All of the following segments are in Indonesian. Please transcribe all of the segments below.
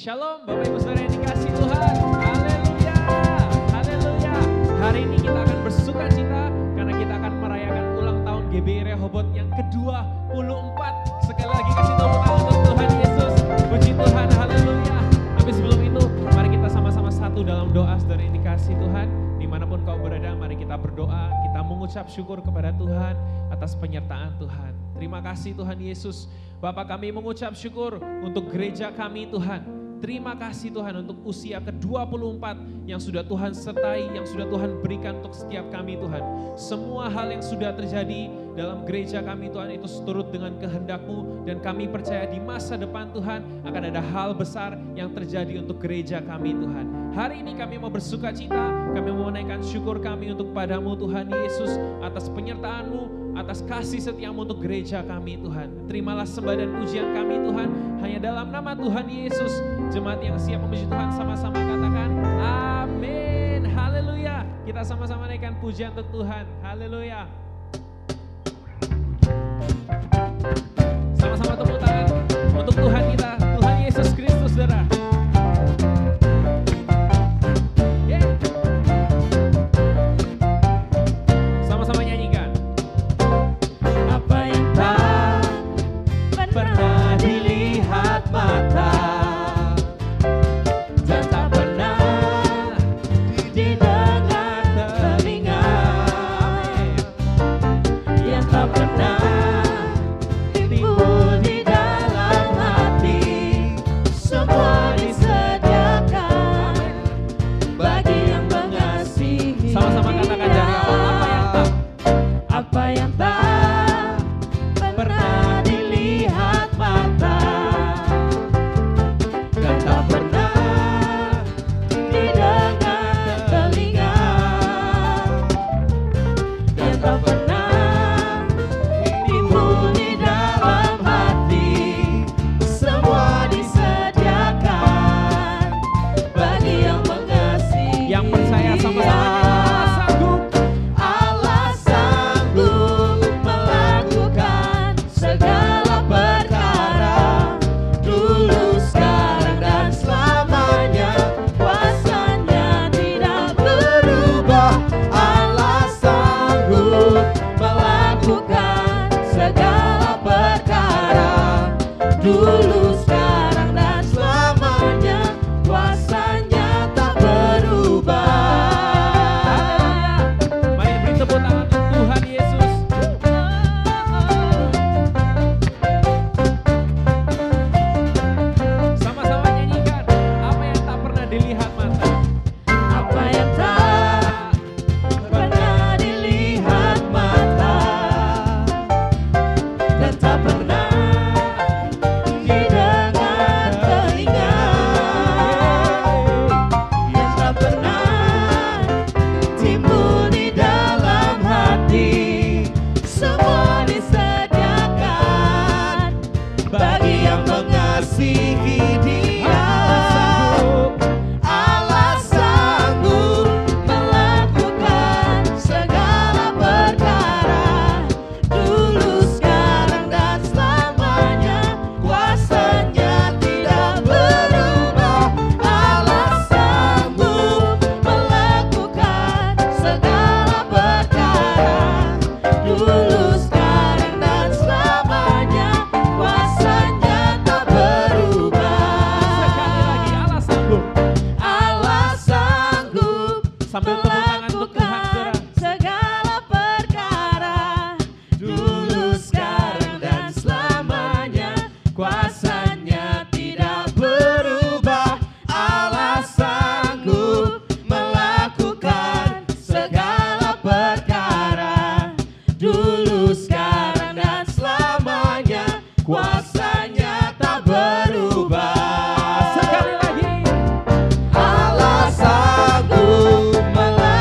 Shalom Bapak Ibu Saudara yang dikasihi Tuhan. Haleluya, haleluya. Hari ini kita akan bersuka cita karena kita akan merayakan ulang tahun GBI Rehoboth yang ke-24. Sekali lagi kasih tepuk tangan untuk Tuhan Yesus. Puji Tuhan, haleluya. Tapi sebelum itu mari kita sama-sama satu dalam doa saudara yang dikasihi Tuhan. Dimanapun kau berada mari kita berdoa. Kita mengucap syukur kepada Tuhan atas penyertaan Tuhan. Terima kasih Tuhan Yesus. Bapak kami mengucap syukur untuk gereja kami Tuhan. Terima kasih Tuhan untuk usia ke-24 yang sudah Tuhan sertai, yang sudah Tuhan berikan untuk setiap kami Tuhan. Semua hal yang sudah terjadi dalam gereja kami Tuhan itu seturut dengan kehendak-Mu dan kami percaya di masa depan Tuhan akan ada hal besar yang terjadi untuk gereja kami Tuhan. Hari ini kami mau bersuka cita, kami mau menaikkan syukur kami untuk padamu Tuhan Yesus atas penyertaan-Mu, atas kasih setia-Mu untuk gereja kami Tuhan. Terimalah sembah dan pujian kami Tuhan, hanya dalam nama Tuhan Yesus. Jemaat yang siap memuji Tuhan sama-sama katakan amin, haleluya. Kita sama-sama naikkan pujian untuk Tuhan, haleluya. Sama-sama tepuk tangan untuk Tuhan kita, Tuhan Yesus Kristus saudara. Sama-sama nyanyikan. Apa yang tak pernah dilihat mata dan tak pernah didengar telinga, yang tak pernah timbul di dalam hati, semua disediakan bagi yang mengasihi. Sama-sama katakan dari awal, apa yang tak pernah dilihat mata dan tak pernah didengar telinga, yang tak pernah timbul di dalam hati, semua disediakan bagi yang mengasihi. Yang percaya sama-sama Allah sanggup melakukan segala perkara, dulu, sekarang, dan selamanya. Kuasanya tidak berubah. Allah sanggup melakukan segala perkara, dulu, sekarang, dan selamanya. Kuasanya tak berubah. Mari beri tepuk tangan untuk Tuhan Yesus. Sama-sama nyanyikan. Apa yang tak pernah dilihat mata. Apa yang tak pernah dilihat mata dan tak pernah didengar telinga, yang tak pernah timbul di dalam hati, semua disediakan bagi yang mengasihi Dia. Allah sanggup melakukan segala perkara, dulu, sekarang, dan selamanya. Kuasanya tidak berubah. Allah sanggup melakukan segala perkara, dulu, sekarang, dan selamanya. Kuasanya tak berubah. Sekali lagi Allah sanggup. Allah sanggup sambil tepuk tangan untuk Tuhan saudara. Segala perkara, dulu, sekarang, dan selamanya. Kuasanya tidak berubah. Allah sanggup melakukan segala perkara, dulu, sekarang, dan selamanya. Kuasanya tak berubah. Sekali lagi. Allah sanggup melakukan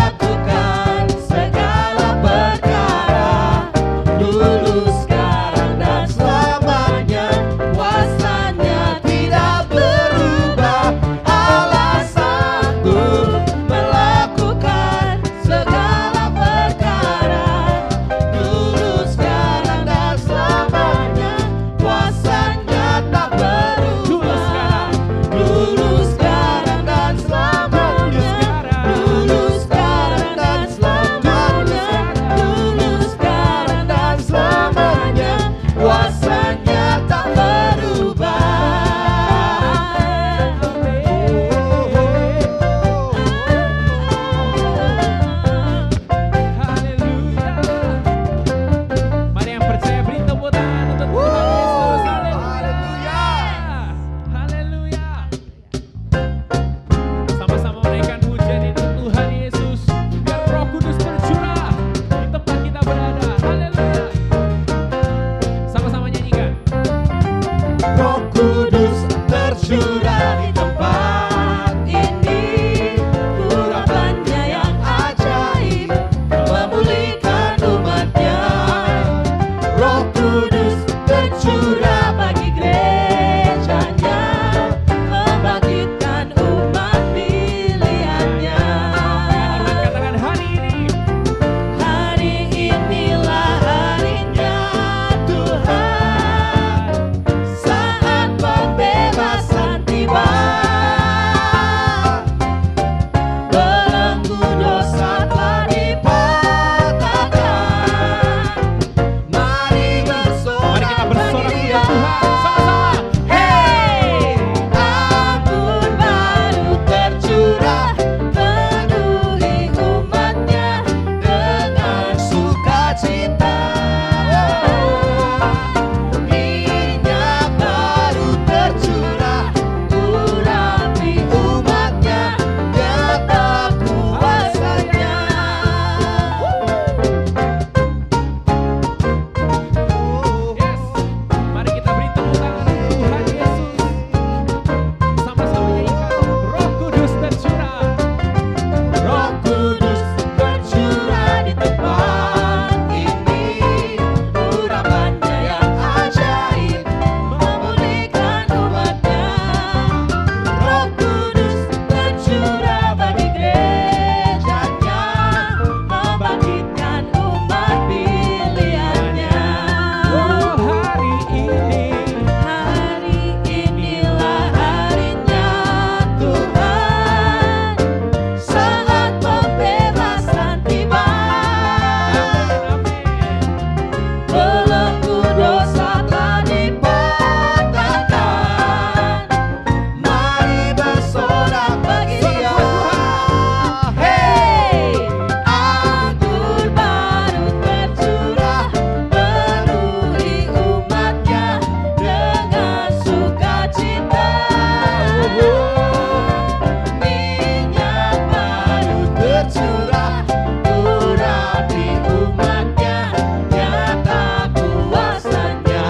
tercurah, urapi umatnya, nyata kuasanya.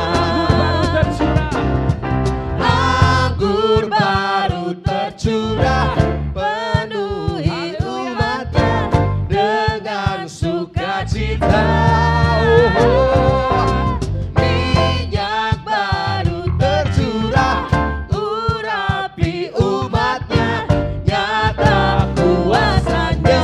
Anggur baru tercurah, penuhi umatnya dengan sukacita. Minyak baru tercurah, urapi umatnya, nyata kuasanya.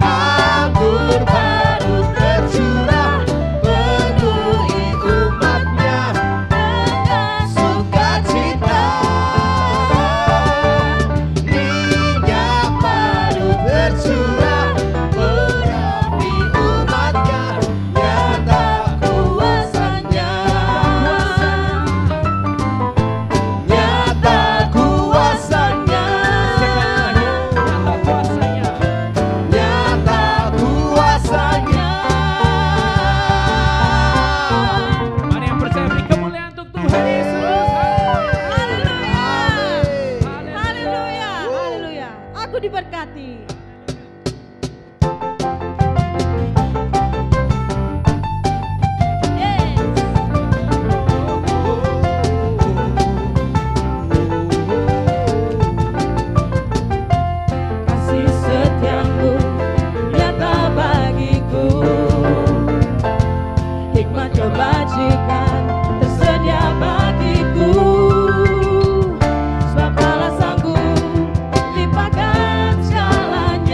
Anggur baru tercurah, penuhi umatnya dengan sukacita. Minyak baru tercurah, urapi umatnya, nyata kuasanya. Nyata kuasanya. Nyata kuasanya. Mari yang percaya beri kemuliaan untuk Tuhan Yesus. Haleluya, haleluya. Aku diberkati. Kasih setiamu nyata bagiku, hikmat kebajikan tersedia bagiku. Sebab Allah sanggup limpahkan segalanya.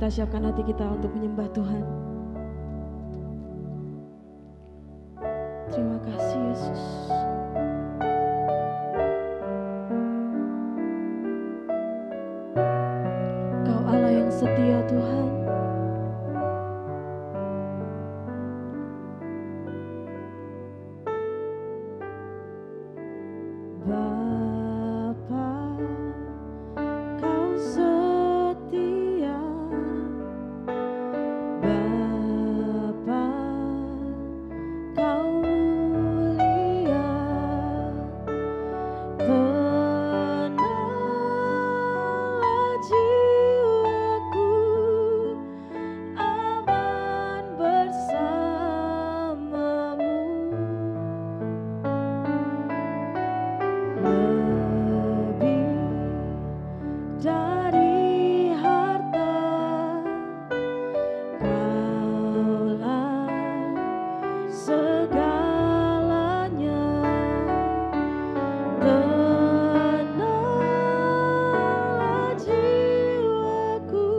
kita siapkan hati kita untuk menyembah Tuhan. Terima kasih Yesus. Kau Allah yang setia Tuhan. Bapa, Kau setia. Bapa, Kau mulia. Tenanglah jiwaku, aman bersamamu. Lebih dari harta, Kaulah segalanya. Tenanglah jiwaku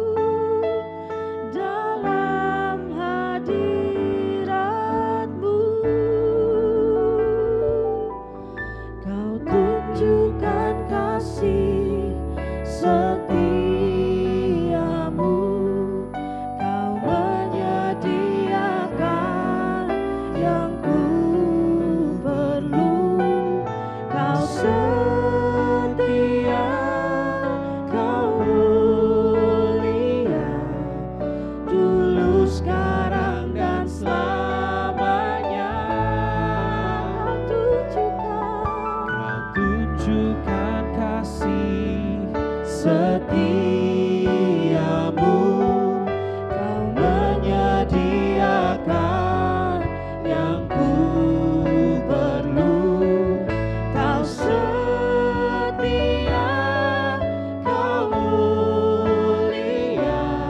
dalam hadirat-Mu. Kau tunjukkan kasih setiamu. Kau menyediakan yang ku perlu. Kau setia, Kau mulia, dulu, sekarang, dan selamanya. Kau tunjukkan kasih setiamu. Kau menyediakan yang ku perlu. Kau setia, Kau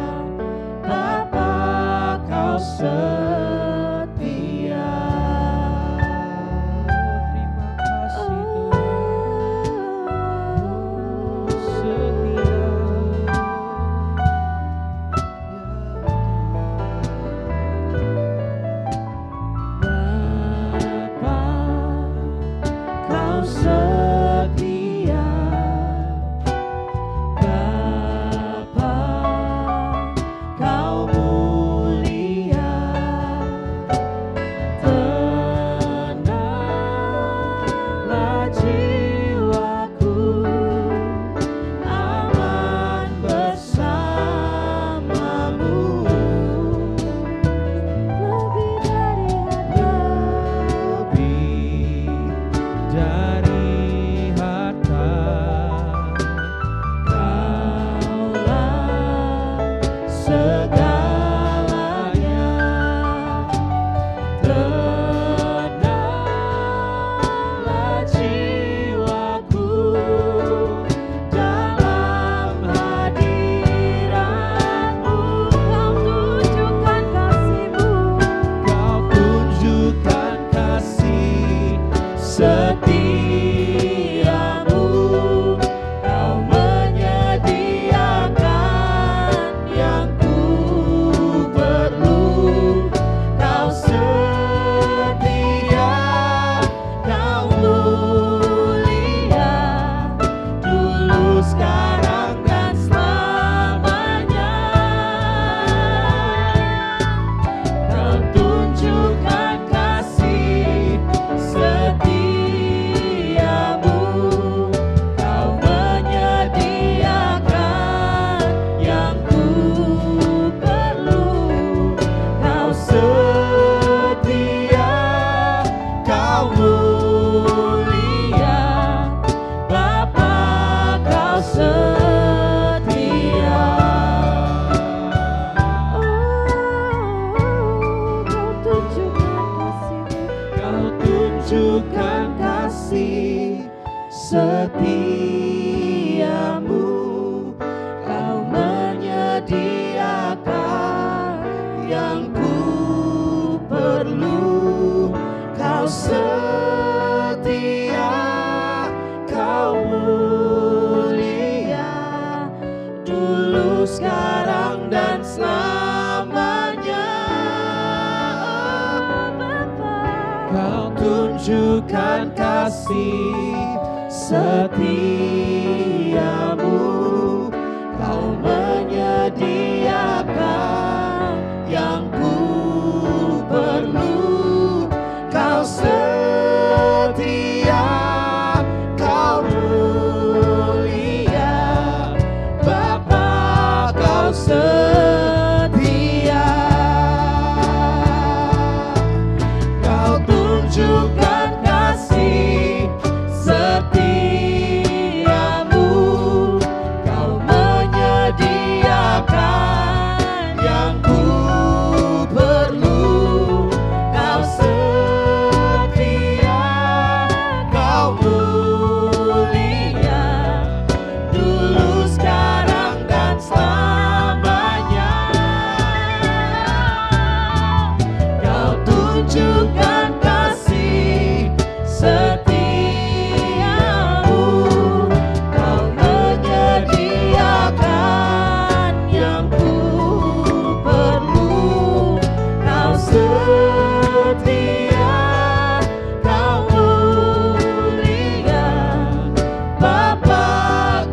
mulia, Bapa, Kau setia. Terima kasih Tuhan. sekarang dan tunjukkan kasih setiamu, Kau menyediakan yang ku perlu. Kau setia, Kau mulia, Bapa, Kau setia. Kau tunjukkan kasih setiamu, Kau menyediakan yang ku perlu. Kau setia, Kau mulia, dulu, sekarang, dan selamanya. Kau tunjukkan kasih setiamu, Kau menyediakan yang ku perlu. Kau setia, Kau mulia, Bapa,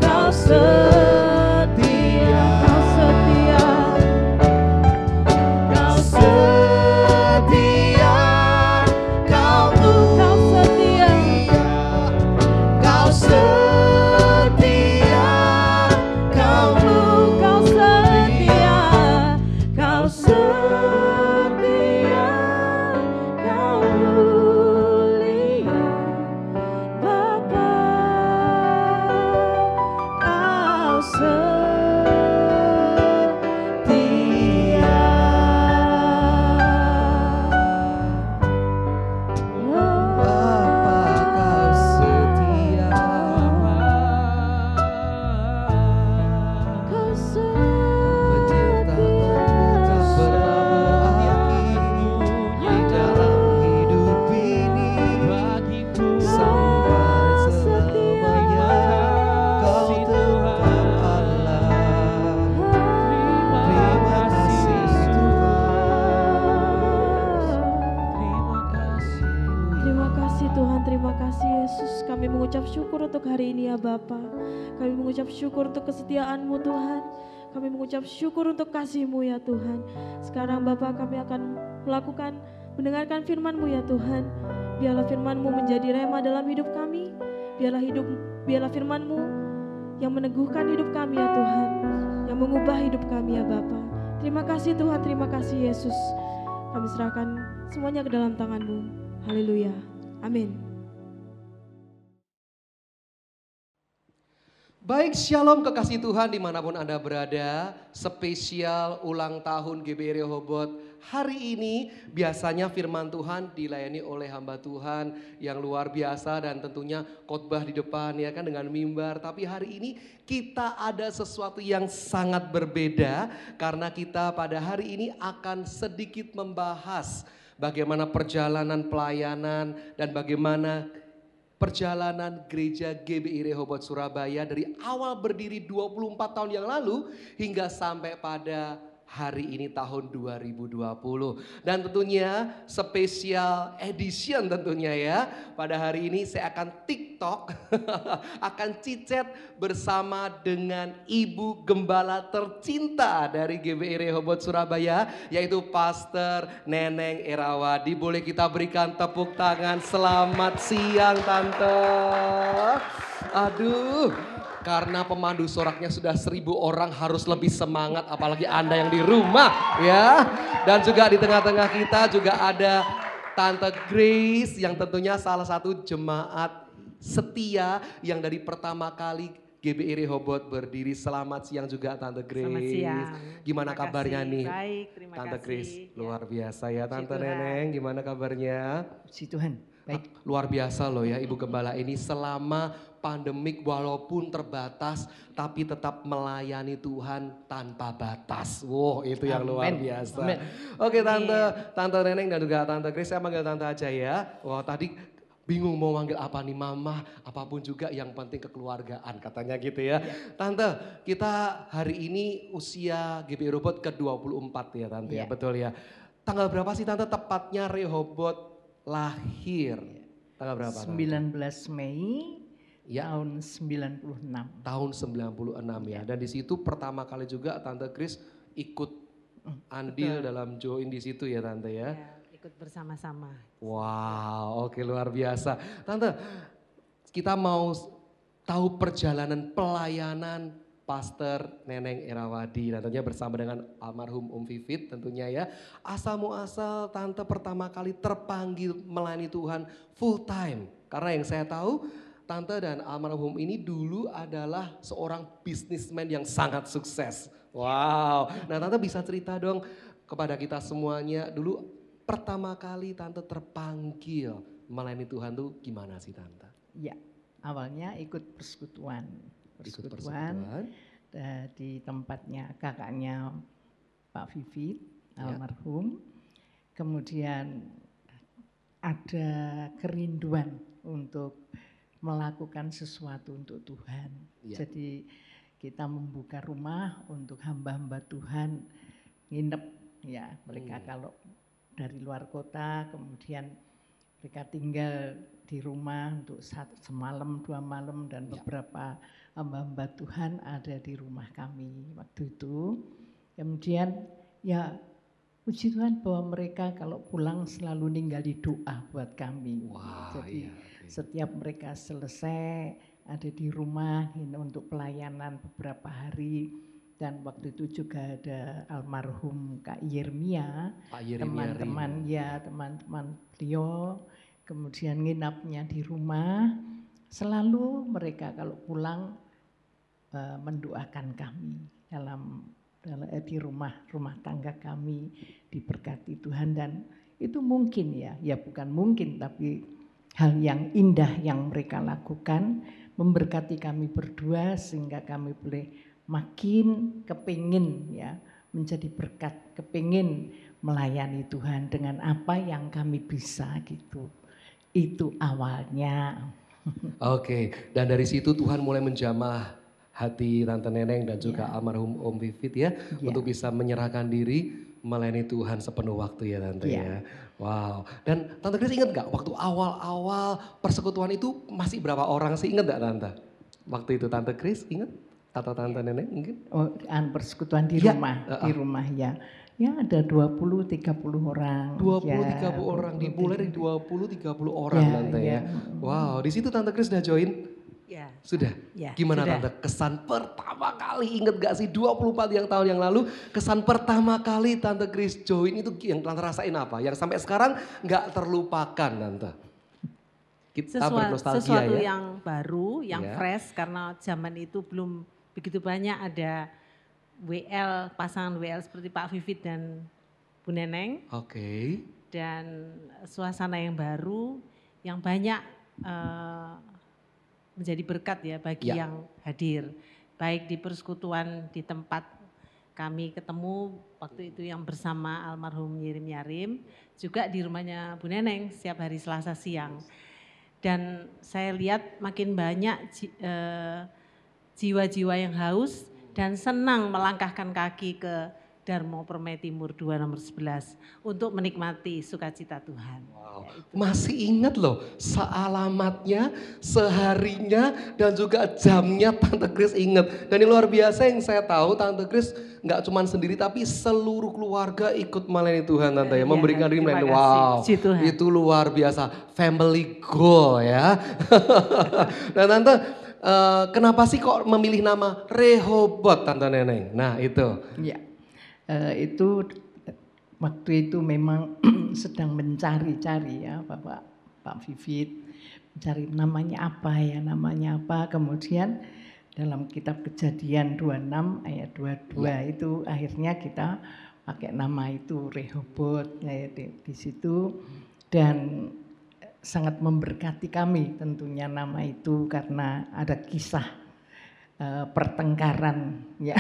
Kau setia. Kau setia, Kau setia, Kau mulia, Kau setia, Kau mulia, Kau setia, Kau mulia, Bapa, Kau Terima kasih Tuhan, terima kasih Yesus. Kami mengucap syukur untuk hari ini ya Bapa. Kami mengucap syukur untuk kesetiaan-Mu Tuhan. Kami mengucap syukur untuk kasih-Mu ya Tuhan. Sekarang Bapa, kami akan mendengarkan firman-Mu ya Tuhan. Biarlah firman-Mu menjadi rema dalam hidup kami. Biarlah firman-Mu yang meneguhkan hidup kami ya Tuhan. Yang mengubah hidup kami ya Bapa. Terima kasih Tuhan, terima kasih Yesus. Kami serahkan semuanya ke dalam tangan-Mu. Haleluya. Amin. Baik, shalom kekasih Tuhan dimanapun Anda berada. Spesial ulang tahun GBI Rehoboth. Hari ini biasanya firman Tuhan dilayani oleh hamba Tuhan yang luar biasa dan tentunya khotbah di depan ya kan dengan mimbar. Tapi hari ini kita ada sesuatu yang sangat berbeda karena kita pada hari ini akan sedikit membahas bagaimana perjalanan pelayanan dan bagaimana perjalanan gereja GBI Rehoboth Surabaya dari awal berdiri 24 tahun yang lalu hingga sampai pada hari ini tahun 2020. Dan tentunya spesial edition tentunya ya. Pada hari ini saya akan TikTok, akan cicet bersama dengan Ibu Gembala tercinta dari GBI Rehoboth Surabaya, yaitu Pastor Neneng Erawadi. Boleh kita berikan tepuk tangan, selamat siang Tante. Aduh. Karena pemandu soraknya sudah 1000 orang harus lebih semangat apalagi Anda yang di rumah ya. Dan juga di tengah-tengah kita juga ada Tante Grace yang tentunya salah satu jemaat setia yang dari pertama kali GBI Rehoboth berdiri. Selamat siang juga Tante Grace. Selamat siang. Gimana Terima kabarnya kasih. nih? Baik, terima Tante kasih. Grace, Ya. luar biasa ya Tante Puji Tuhan. Neneng, gimana kabarnya? Puji Tuhan. Baik. Luar biasa loh ya Ibu Gembala ini selama pandemik walaupun terbatas tapi tetap melayani Tuhan tanpa batas. Wow, itu yang luar Amin. biasa. Amin. Oke Tante Neneng dan juga Tante Grace, saya manggil Tante aja ya. Wah tadi bingung mau manggil apa nih Mama, apapun juga yang penting kekeluargaan katanya gitu ya. Tante, kita hari ini usia GBI Rehoboth ke-24 ya Tante ya, betul ya. Tanggal berapa sih Tante tepatnya Rehoboth lahir? Tanggal berapa? 19 Mei Ya. tahun 96. Tahun 96 ya. Dan di situ pertama kali juga Tante Kris ikut andil dalam join di situ ya Tante ya. Ya, ikut bersama-sama. Wow, oke luar biasa. Tante, kita mau tahu perjalanan pelayanan Pastor Neneng Erawadi. Dan tentunya bersama dengan almarhum Om Vivit tentunya ya. Asal muasal Tante pertama kali terpanggil melayani Tuhan full time. Karena yang saya tahu Tante dan almarhum ini dulu adalah seorang bisnismen yang sangat sukses. Wow, nah Tante bisa cerita dong kepada kita semuanya dulu pertama kali Tante terpanggil melayani Tuhan tuh gimana sih Tante? Ya, awalnya ikut persekutuan. Ikut persekutuan. Di tempatnya kakaknya Pak Vivit, almarhum. Kemudian ada kerinduan untuk melakukan sesuatu untuk Tuhan. Ya. Jadi kita membuka rumah untuk hamba-hamba Tuhan nginep ya. Mereka kalau dari luar kota kemudian mereka tinggal di rumah untuk semalam 2 malam dan beberapa hamba-hamba Tuhan ada di rumah kami waktu itu. Kemudian ya puji Tuhan bahwa mereka kalau pulang selalu ninggali doa buat kami. Wow, Jadi iya, setiap mereka selesai ada di rumah ini untuk pelayanan beberapa hari. Dan waktu itu juga ada almarhum Kak Yermia, Pak Yeremia teman-teman beliau, kemudian nginapnya di rumah. Selalu mereka kalau pulang mendoakan kami di rumah tangga kami diberkati Tuhan. Dan itu mungkin ya bukan mungkin tapi hal yang indah yang mereka lakukan memberkati kami berdua sehingga kami boleh makin kepingin ya menjadi berkat, kepingin melayani Tuhan dengan apa yang kami bisa gitu. Itu awalnya. Oke, dan dari situ Tuhan mulai menjamah hati Tante Neneng dan juga almarhum Om Vivit ya untuk bisa menyerahkan diri melayani Tuhan sepenuh waktu ya Tante ya. Wow, dan Tante Kris ingat gak waktu awal-awal persekutuan itu masih berapa orang sih, ingat gak Tante? Waktu itu Tante Kris ingat? Atau Tante Neneng mungkin? Oh, persekutuan di rumah ya. Ya ada 20-30 orang. 20-30 orang, dimulai dari 20-30 orang Tante ya. Wow, di situ Tante Kris udah join? Ya. Sudah? Ya, Gimana sudah. Tante kesan pertama kali, inget gak sih 24 tahun yang lalu kesan pertama kali Tante Kris join itu yang Tante rasain apa? Yang sampai sekarang gak terlupakan Tante? Kita bernostalgia sesuatu ya. yang baru, yang Ya. fresh karena zaman itu belum begitu banyak ada pasangan WL seperti Pak Vivit dan Bu Neneng. Oke. Dan suasana yang baru yang banyak menjadi berkat ya bagi yang hadir. Baik di persekutuan di tempat kami ketemu waktu itu yang bersama almarhum Yirim Yarim, juga di rumahnya Bu Neneng setiap hari Selasa siang. Dan saya lihat makin banyak jiwa-jiwa yang haus dan senang melangkahkan kaki ke Darmo Permai Timur 2 nomor 11 untuk menikmati sukacita Tuhan. Wow. Masih ingat loh sealamatnya, seharinya dan juga jamnya Tante Kris ingat. Dan yang luar biasa yang saya tahu Tante Kris nggak cuma sendiri tapi seluruh keluarga ikut melayani Tuhan Tante ya. Memberikan diri melayani. Wow, itu luar biasa. Family goal ya. Dan Tante kenapa sih kok memilih nama Rehobot Tante Neneng? Nah itu. Ya. Itu waktu itu memang sedang mencari-cari ya Pak Vivit, mencari namanya apa, kemudian dalam kitab Kejadian 26 ayat 22 itu akhirnya kita pakai nama itu Rehobot ya, di situ dan sangat memberkati kami tentunya nama itu karena ada kisah pertengkaran ya.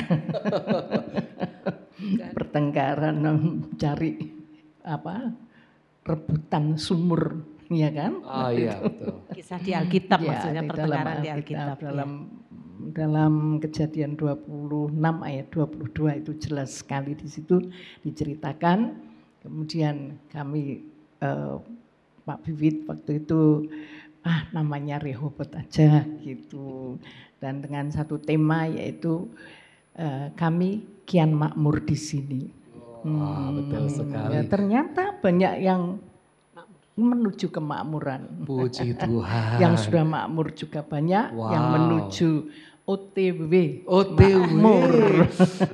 Pertengkaran mencari rebutan sumur ya kan? Ah iya betul. Kisah di Alkitab maksudnya pertengkaran di Alkitab. Dalam Kejadian 26 ayat 22 itu jelas sekali di situ diceritakan. Kemudian kami Pak Vivit waktu itu namanya Rehoboth aja gitu. Dan dengan satu tema yaitu kami kian makmur di sini. Betul sekali. Ya, ternyata banyak yang menuju kemakmuran. Puji Tuhan. Yang sudah makmur juga banyak, yang menuju OTW. OTW.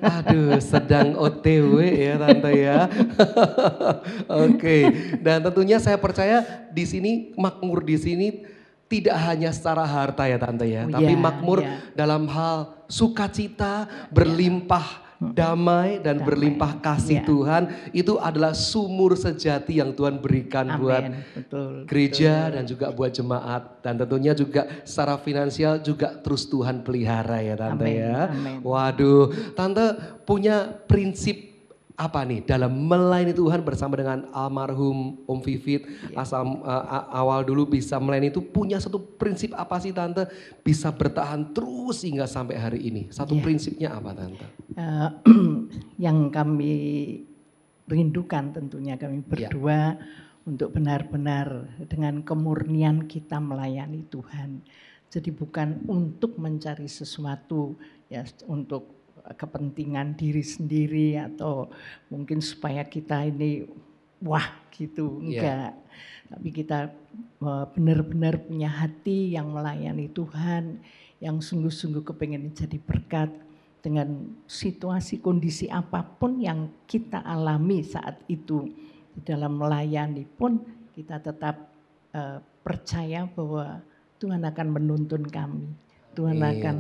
Aduh, sedang OTW ya Tante ya. Oke. Dan tentunya saya percaya di sini makmur di sini tidak hanya secara harta ya Tante ya, tapi makmur dalam hal sukacita, berlimpah damai dan berlimpah kasih Tuhan, itu adalah sumur sejati yang Tuhan berikan buat gereja dan juga buat jemaat. Dan tentunya juga secara finansial juga terus Tuhan pelihara ya Tante ya. Waduh, Tante punya prinsip apa nih dalam melayani Tuhan bersama dengan almarhum Om Vivit? Awal dulu bisa melayani itu punya satu prinsip apa sih Tante? Bisa bertahan terus hingga sampai hari ini. Satu prinsipnya apa Tante? Yang kami rindukan tentunya kami berdua untuk benar-benar dengan kemurnian kita melayani Tuhan. Jadi bukan untuk mencari sesuatu ya untuk kepentingan diri sendiri atau mungkin supaya kita ini gitu, enggak. Tapi kita benar-benar punya hati yang melayani Tuhan, yang sungguh-sungguh kepengen jadi berkat dengan situasi kondisi apapun yang kita alami saat itu. Di dalam melayani pun kita tetap percaya bahwa Tuhan akan menuntun kami. Tuhan akan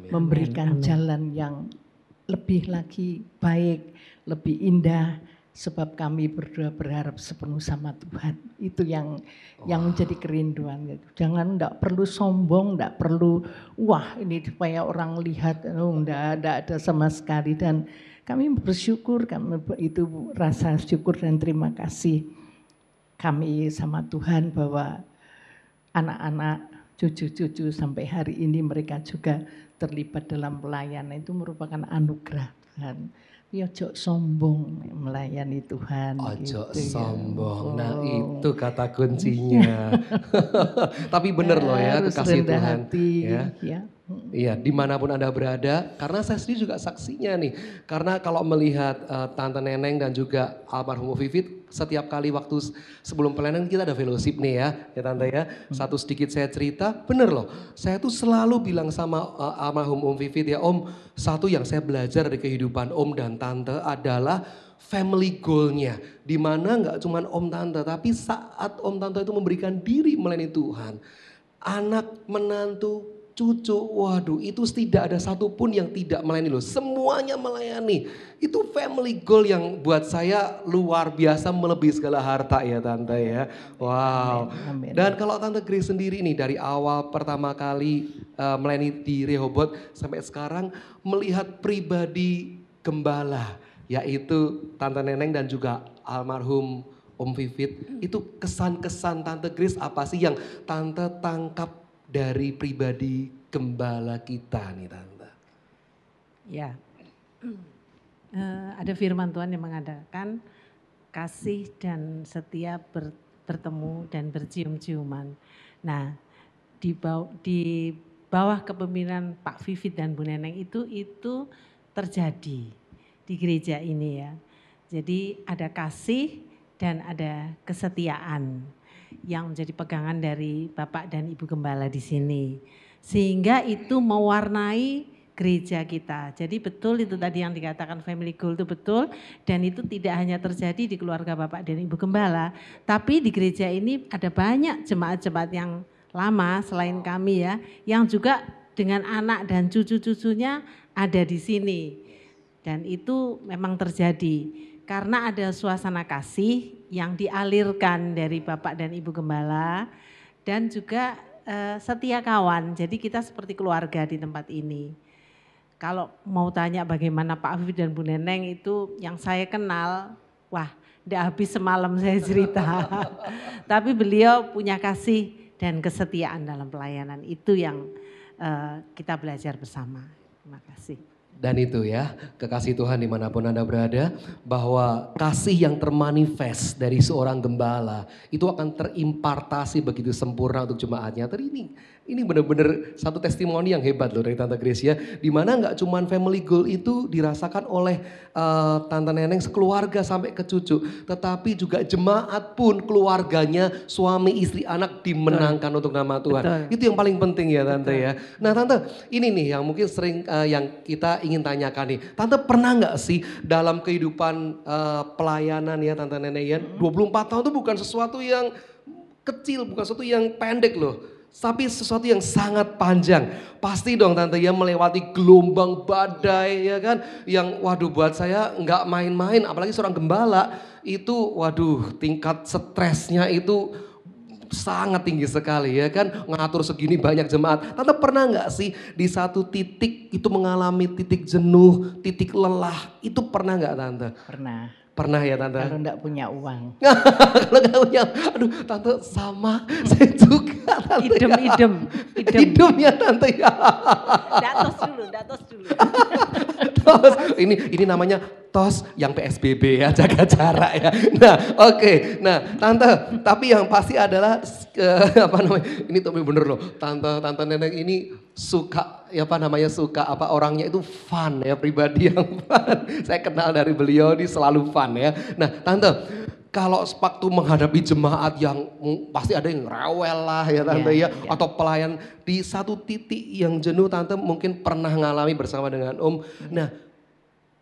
memberikan jalan yang lebih lagi baik, lebih indah, sebab kami berdua berharap sepenuh sama Tuhan. Itu yang menjadi kerinduan. Jangan, enggak perlu sombong, enggak perlu ini supaya orang lihat, enggak ada sama sekali. Dan kami bersyukur, itu rasa syukur dan terima kasih kami sama Tuhan bahwa anak-anak, cucu-cucu sampai hari ini mereka juga terlibat dalam pelayanan. Itu merupakan anugerah Tuhan. Ya ojo sombong melayani Tuhan. Ojo gitu sombong, nah itu kata kuncinya. Tapi benar loh ya kekasih Tuhan. Iya, dimanapun Anda berada, karena saya sendiri juga saksinya nih. Karena kalau melihat Tante Neneng dan juga almarhum Vivit, setiap kali waktu sebelum pelayanan kita ada fellowship nih ya Tante ya. Satu sedikit saya cerita, bener loh. Saya tuh selalu bilang sama almarhum Om Vivit ya, Om, satu yang saya belajar dari kehidupan Om dan Tante adalah family goal-nya. Dimana gak cuma Om Tante, tapi saat Om Tante itu memberikan diri melayani Tuhan. Anak, menantu, cucu, waduh itu tidak ada satupun yang tidak melayani loh. Semuanya melayani. Itu family goal yang buat saya luar biasa melebihi segala harta ya Tante ya. Wow. Amin. Dan kalau Tante Grace sendiri nih dari awal pertama kali melayani di Rehoboth sampai sekarang melihat pribadi gembala yaitu Tante Neneng dan juga almarhum Om Vivit. Itu kesan-kesan Tante Grace apa sih yang Tante tangkap dari pribadi gembala kita nih Tante? Ya, ada firman Tuhan yang mengatakan kasih dan setia bertemu dan bercium-ciuman. Nah, di bawah kepemimpinan Pak Vivit dan Bu Neneng itu terjadi di gereja ini ya. Jadi ada kasih dan ada kesetiaan yang menjadi pegangan dari Bapak dan Ibu Gembala di sini. Sehingga itu mewarnai gereja kita. Jadi betul itu tadi yang dikatakan family goal itu betul. Dan itu tidak hanya terjadi di keluarga Bapak dan Ibu Gembala. Tapi di gereja ini ada banyak jemaat-jemaat yang lama selain kami ya. Yang juga dengan anak dan cucu-cucunya ada di sini. Dan itu memang terjadi. Karena ada suasana kasih yang dialirkan dari Bapak dan Ibu Gembala dan juga setia kawan. Jadi kita seperti keluarga di tempat ini. Kalau mau tanya bagaimana Pak Vivit dan Bu Neneng itu yang saya kenal, tidak habis semalam saya cerita. Tapi beliau punya kasih dan kesetiaan dalam pelayanan. Itu yang kita belajar bersama. Terima kasih. Dan itu ya, kekasih Tuhan dimanapun Anda berada, bahwa kasih yang termanifest dari seorang gembala itu akan terimpartasi begitu sempurna untuk jemaatnya. Tadi ini benar-benar satu testimoni yang hebat loh dari Tante Grace ya. Dimana nggak cuman family goal itu dirasakan oleh Tante Neneng sekeluarga sampai ke cucu. Tetapi juga jemaat pun keluarganya, suami, istri, anak dimenangkan untuk nama Tuhan. Betul. Itu yang paling penting ya Tante ya. Nah Tante, ini nih yang mungkin sering yang kita ingin tanyakan nih. Tante pernah nggak sih dalam kehidupan pelayanan ya Tante Nenek ya, 24 tahun itu bukan sesuatu yang kecil, bukan sesuatu yang pendek loh. Tapi sesuatu yang sangat panjang. Pasti dong Tante ya melewati gelombang badai ya kan. Yang waduh buat saya nggak main-main, apalagi seorang gembala. Itu waduh tingkat stresnya itu sangat tinggi sekali ya kan, ngatur segini banyak jemaat. Tante pernah nggak sih di satu titik itu mengalami titik jenuh, titik lelah, itu pernah nggak Tante? Pernah. Pernah ya Tante? Kalau enggak punya uang. Kalau nggak punya, aduh Tante sama, saya juga Tante. Idem. Idem ya Tante ya. Datos dulu. Tos, ini namanya tos yang PSBB ya, jaga jarak ya. Nah, oke. Nah, Tante, tapi yang pasti adalah ini tapi bener loh. Tante Neneng ini suka orangnya itu fun ya, pribadi yang fun. Saya kenal dari beliau, dia selalu fun ya. Nah, Tante, kalau waktu menghadapi jemaat yang pasti ada yang rewel lah ya Tante ya. Atau pelayan di satu titik yang jenuh, Tante mungkin pernah ngalami bersama dengan Om. Nah,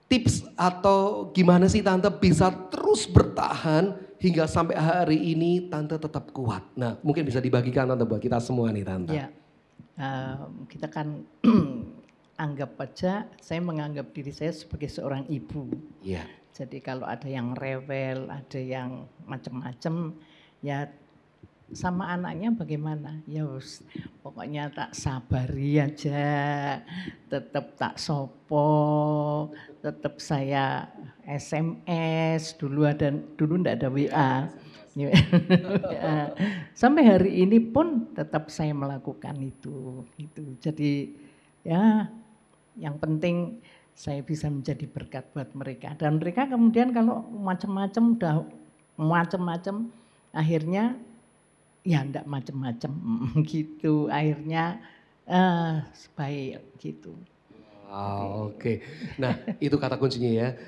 tips atau gimana sih Tante bisa terus bertahan hingga sampai hari ini Tante tetap kuat. Nah mungkin bisa dibagikan Tante buat kita semua nih Tante. Ya, kita kan anggap aja, saya menganggap diri saya sebagai seorang ibu. Iya. Jadi kalau ada yang rewel, ada yang macam-macam, ya sama anaknya bagaimana? Ya pokoknya tak sabari aja, tetap tak sopo, tetap saya SMS, dulu ndak ada WA. Sampai hari ini pun tetap saya melakukan itu gitu. Jadi ya yang penting saya bisa menjadi berkat buat mereka. Dan mereka kemudian kalau macam-macam akhirnya ya enggak macam-macam gitu. Akhirnya baik gitu. Wow, oke. Nah itu kata kuncinya ya.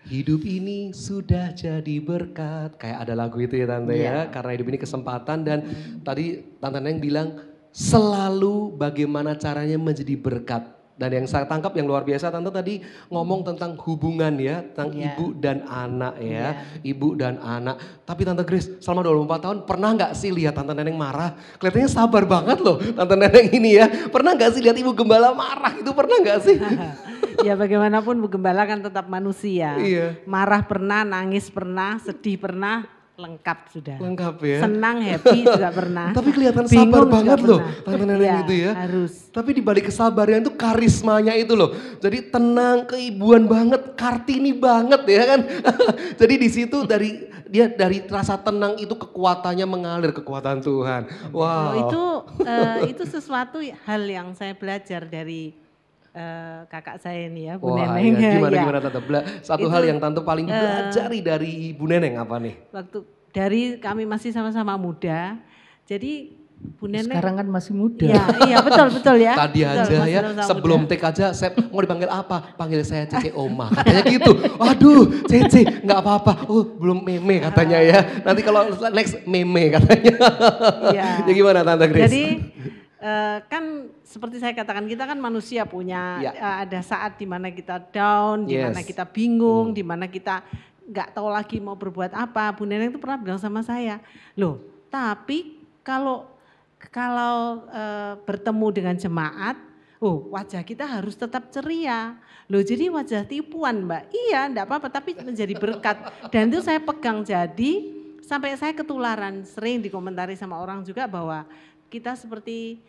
Hidup ini sudah jadi berkat. Kayak ada lagu itu ya Tante ya. Karena hidup ini kesempatan dan tadi Tante Neng bilang selalu bagaimana caranya menjadi berkat. Dan yang saya tangkap yang luar biasa Tante tadi ngomong tentang hubungan ya, tentang ibu dan anak ya, ibu dan anak. Tapi Tante Grace selama 24 tahun pernah nggak sih lihat Tante Neneng marah? Kelihatannya sabar banget loh Tante Neneng ini ya. Pernah nggak sih lihat ibu gembala marah? Itu pernah nggak sih? Ya bagaimanapun Bu Gembala kan tetap manusia. Iya. Marah pernah, nangis pernah, sedih pernah, lengkap sudah. Lengkap ya. Senang, happy juga pernah. Tapi kelihatan Bingung sabar banget loh pernah. Tante Neneng itu ya. Harus. Tapi di balik kesabaran itu karismanya itu loh. Jadi tenang, keibuan banget, Kartini banget ya kan. Jadi di situ dari rasa tenang itu kekuatannya mengalir, kekuatan Tuhan. Wow. Itu sesuatu hal yang saya belajar dari kakak saya ini ya, Bu Wah, Neneng. ya. Gimana Ya. Tante? Satu hal yang Tante paling pelajari dari Ibu Neneng apa nih? Waktu dari kami masih sama-sama muda, jadi Bu Neneng. Sekarang kan masih muda. Ya, iya betul ya. Tadi Betul, aja masih ya, sama-sama sebelum muda. take aja, saya mau dipanggil apa? Panggil saya Cece Oma, katanya gitu. Waduh, Cece nggak apa-apa. Oh, belum meme katanya ya. Nanti kalau next meme katanya. Iya. Ya gimana Tante Grace? Jadi kan seperti saya katakan kita kan manusia punya ada saat di mana kita down, di mana kita bingung, di mana kita nggak tahu lagi mau berbuat apa. Bu Neneng itu pernah bilang sama saya, loh tapi kalau bertemu dengan jemaat, wajah kita harus tetap ceria. Loh jadi wajah tipuan Mbak, iya enggak apa-apa tapi menjadi berkat. Dan itu saya pegang jadi sampai saya ketularan, sering dikomentari sama orang juga bahwa kita seperti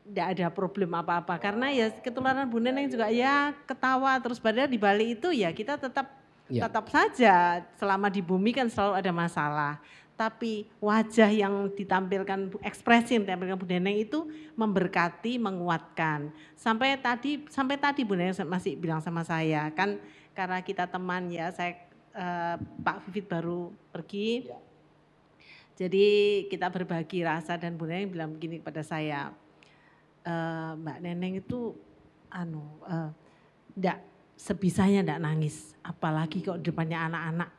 tidak ada problem apa-apa. Karena ya ketularan Bu Neneng juga ya ketawa terus padahal di balik itu ya kita tetap saja selama di bumi kan selalu ada masalah. tapi wajah yang ditampilkan, ekspresi yang ditampilkan Bu Neneng itu memberkati, menguatkan. Sampai tadi Bu Neneng masih bilang sama saya, kan karena kita teman ya, Pak Vivit baru pergi, jadi kita berbagi rasa dan Bu Neneng bilang begini kepada saya, Mbak Neneng itu enggak sebisanya enggak nangis, apalagi kok di depannya anak-anak.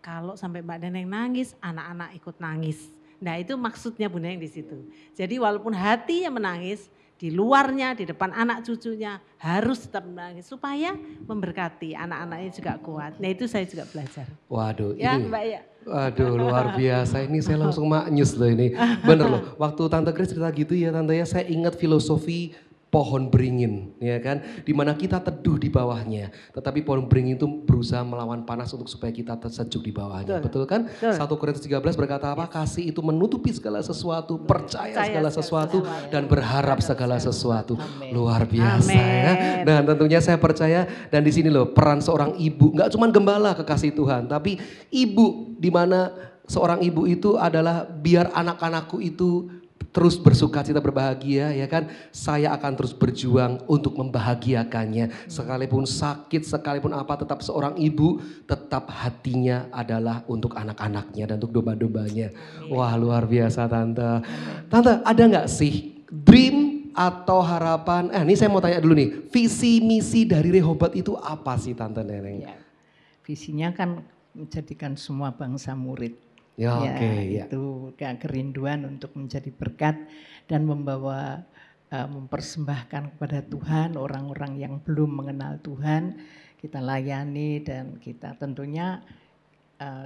Kalau sampai Mbak Neneng nangis, anak-anak ikut nangis. Nah itu maksudnya Bu Neneng di situ. Jadi walaupun hatinya menangis, di luarnya, di depan anak cucunya harus tetap menangis supaya memberkati anak-anaknya juga kuat. Nah itu saya juga belajar. Waduh, ya, ini, Mbak ya. Waduh luar biasa, ini saya langsung maknyus loh ini. Bener loh, waktu Tante Grace cerita gitu ya Tante ya, saya ingat filosofi pohon beringin, ya kan, dimana kita teduh di bawahnya, tetapi pohon beringin itu berusaha melawan panas untuk supaya kita tersejuk di bawahnya, betul kan? 1 Korintus 13 berkata apa? Kasih itu menutupi segala sesuatu, percaya segala sesuatu, dan berharap segala sesuatu. Luar biasa ya. Dan tentunya saya percaya, dan di sini loh peran seorang ibu, nggak cuma gembala kekasih Tuhan, tapi ibu, dimana seorang ibu itu adalah biar anak-anakku itu terus bersukacita berbahagia, ya kan? Saya akan terus berjuang untuk membahagiakannya. Sekalipun sakit, sekalipun apa, tetap seorang ibu, tetap hatinya adalah untuk anak-anaknya dan untuk domba-dombanya. Wah luar biasa Tante. Tante ada gak sih dream atau harapan, ini saya mau tanya dulu nih, visi misi dari Rehoboth itu apa sih Tante Neneng? Ya, visinya kan menjadikan semua bangsa murid. Ya, itu kerinduan untuk menjadi berkat dan membawa mempersembahkan kepada Tuhan orang-orang yang belum mengenal Tuhan, kita layani dan kita tentunya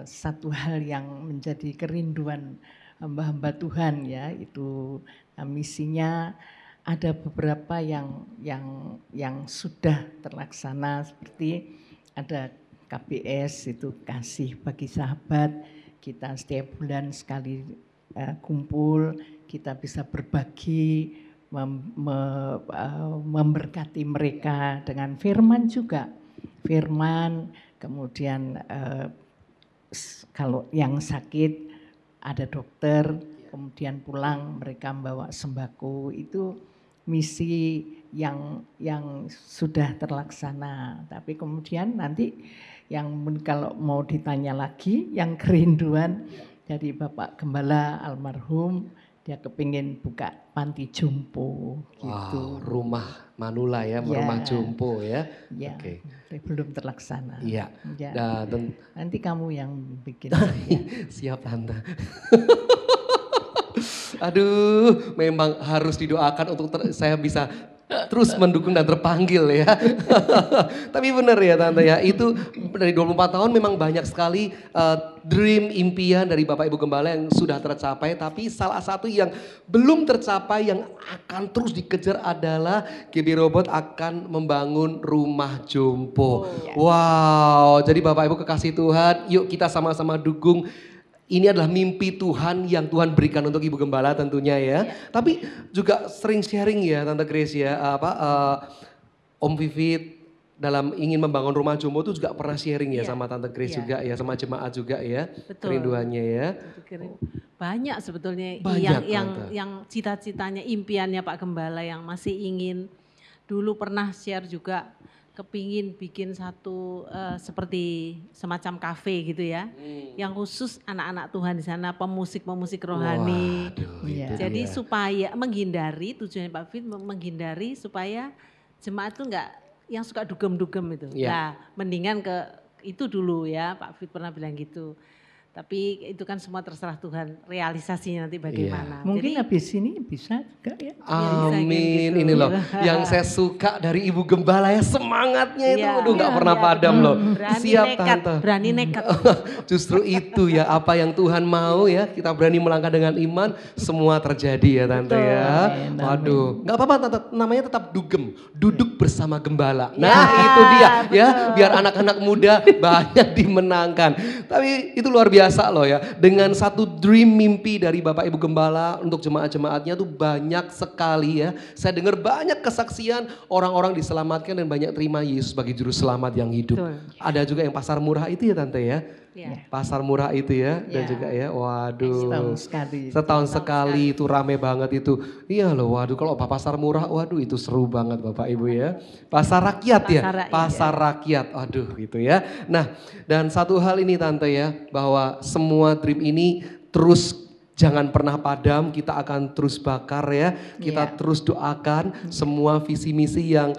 satu hal yang menjadi kerinduan hamba-hamba Tuhan ya, itu misinya ada beberapa yang sudah terlaksana, seperti ada KBS itu kasih bagi sahabat. Kita setiap bulan sekali kumpul, kita bisa berbagi, memberkati mereka dengan firman juga. Firman, kemudian kalau yang sakit ada dokter, kemudian pulang mereka membawa sembako. Itu misi yang sudah terlaksana. Tapi kemudian nanti yang kalau mau ditanya lagi, yang kerinduan dari Bapak Gembala almarhum, dia kepingin buka panti jompo gitu. Wow, rumah manula ya, rumah jompo ya. Ya, belum terlaksana. Iya. Ya. Nanti kamu yang bikin. Siap Tante. Aduh, memang harus didoakan untuk saya bisa terus mendukung dan terpanggil ya. Tapi benar ya Tante ya, itu dari 24 tahun memang banyak sekali dream, impian dari Bapak Ibu Gembala yang sudah tercapai. Tapi salah satu yang belum tercapai yang akan terus dikejar adalah GB Rehoboth akan membangun rumah jompo. Wow, jadi Bapak Ibu kekasih Tuhan, yuk kita sama-sama dukung. Ini adalah mimpi Tuhan yang Tuhan berikan untuk Ibu Gembala tentunya ya. Tapi juga sering sharing ya Tante Grace ya, Om Vivit dalam ingin membangun rumah jompo itu juga pernah sharing ya sama Tante Grace juga ya, sama jemaat juga ya. Betul. Kerinduannya ya. Banyak sebetulnya yang cita-citanya, impiannya Pak Gembala yang masih ingin. Dulu pernah share juga, kepingin bikin satu seperti semacam kafe gitu ya, yang khusus anak-anak Tuhan di sana, pemusik-pemusik rohani. Waduh, jadi supaya menghindari, tujuannya Pak Fit menghindari supaya jemaat itu enggak yang suka dugem-dugem itu. Nah, mendingan ke itu dulu ya, Pak Fit pernah bilang gitu. Tapi itu kan semua terserah Tuhan, realisasinya nanti bagaimana. Mungkin jadi, habis ini bisa juga ya. Amin, gitu. Ini loh yang saya suka dari Ibu Gembala ya, semangatnya itu aduh gak pernah padam loh. Siap Tante. Berani nekat. Justru itu ya, apa yang Tuhan mau ya, kita berani melangkah dengan iman, semua terjadi ya Tante ya. Waduh, gak apa-apa Tante, namanya tetap dugem, duduk bersama Gembala. Nah itu dia ya, biar anak-anak muda banyak dimenangkan. Tapi itu luar biasa loh ya, dengan satu dream mimpi dari Bapak Ibu Gembala untuk jemaat-jemaatnya tuh banyak sekali ya. Saya dengar banyak kesaksian orang-orang diselamatkan dan banyak terima Yesus sebagai juru selamat yang hidup. Betul. Ada juga yang pasar murah itu ya Tante ya. Ya. Pasar murah itu ya, dan Ya. juga ya, waduh. Setahun sekali. Setahun sekali itu rame banget itu. Iya loh, waduh kalau pasar murah, waduh itu seru banget Bapak Ibu ya. Pasar rakyat ya, Pasar rakyat, pasar rakyat, aduh gitu ya. Nah dan satu hal ini Tante ya, bahwa semua dream ini terus jangan pernah padam, kita akan terus bakar ya. Kita terus doakan semua visi misi yang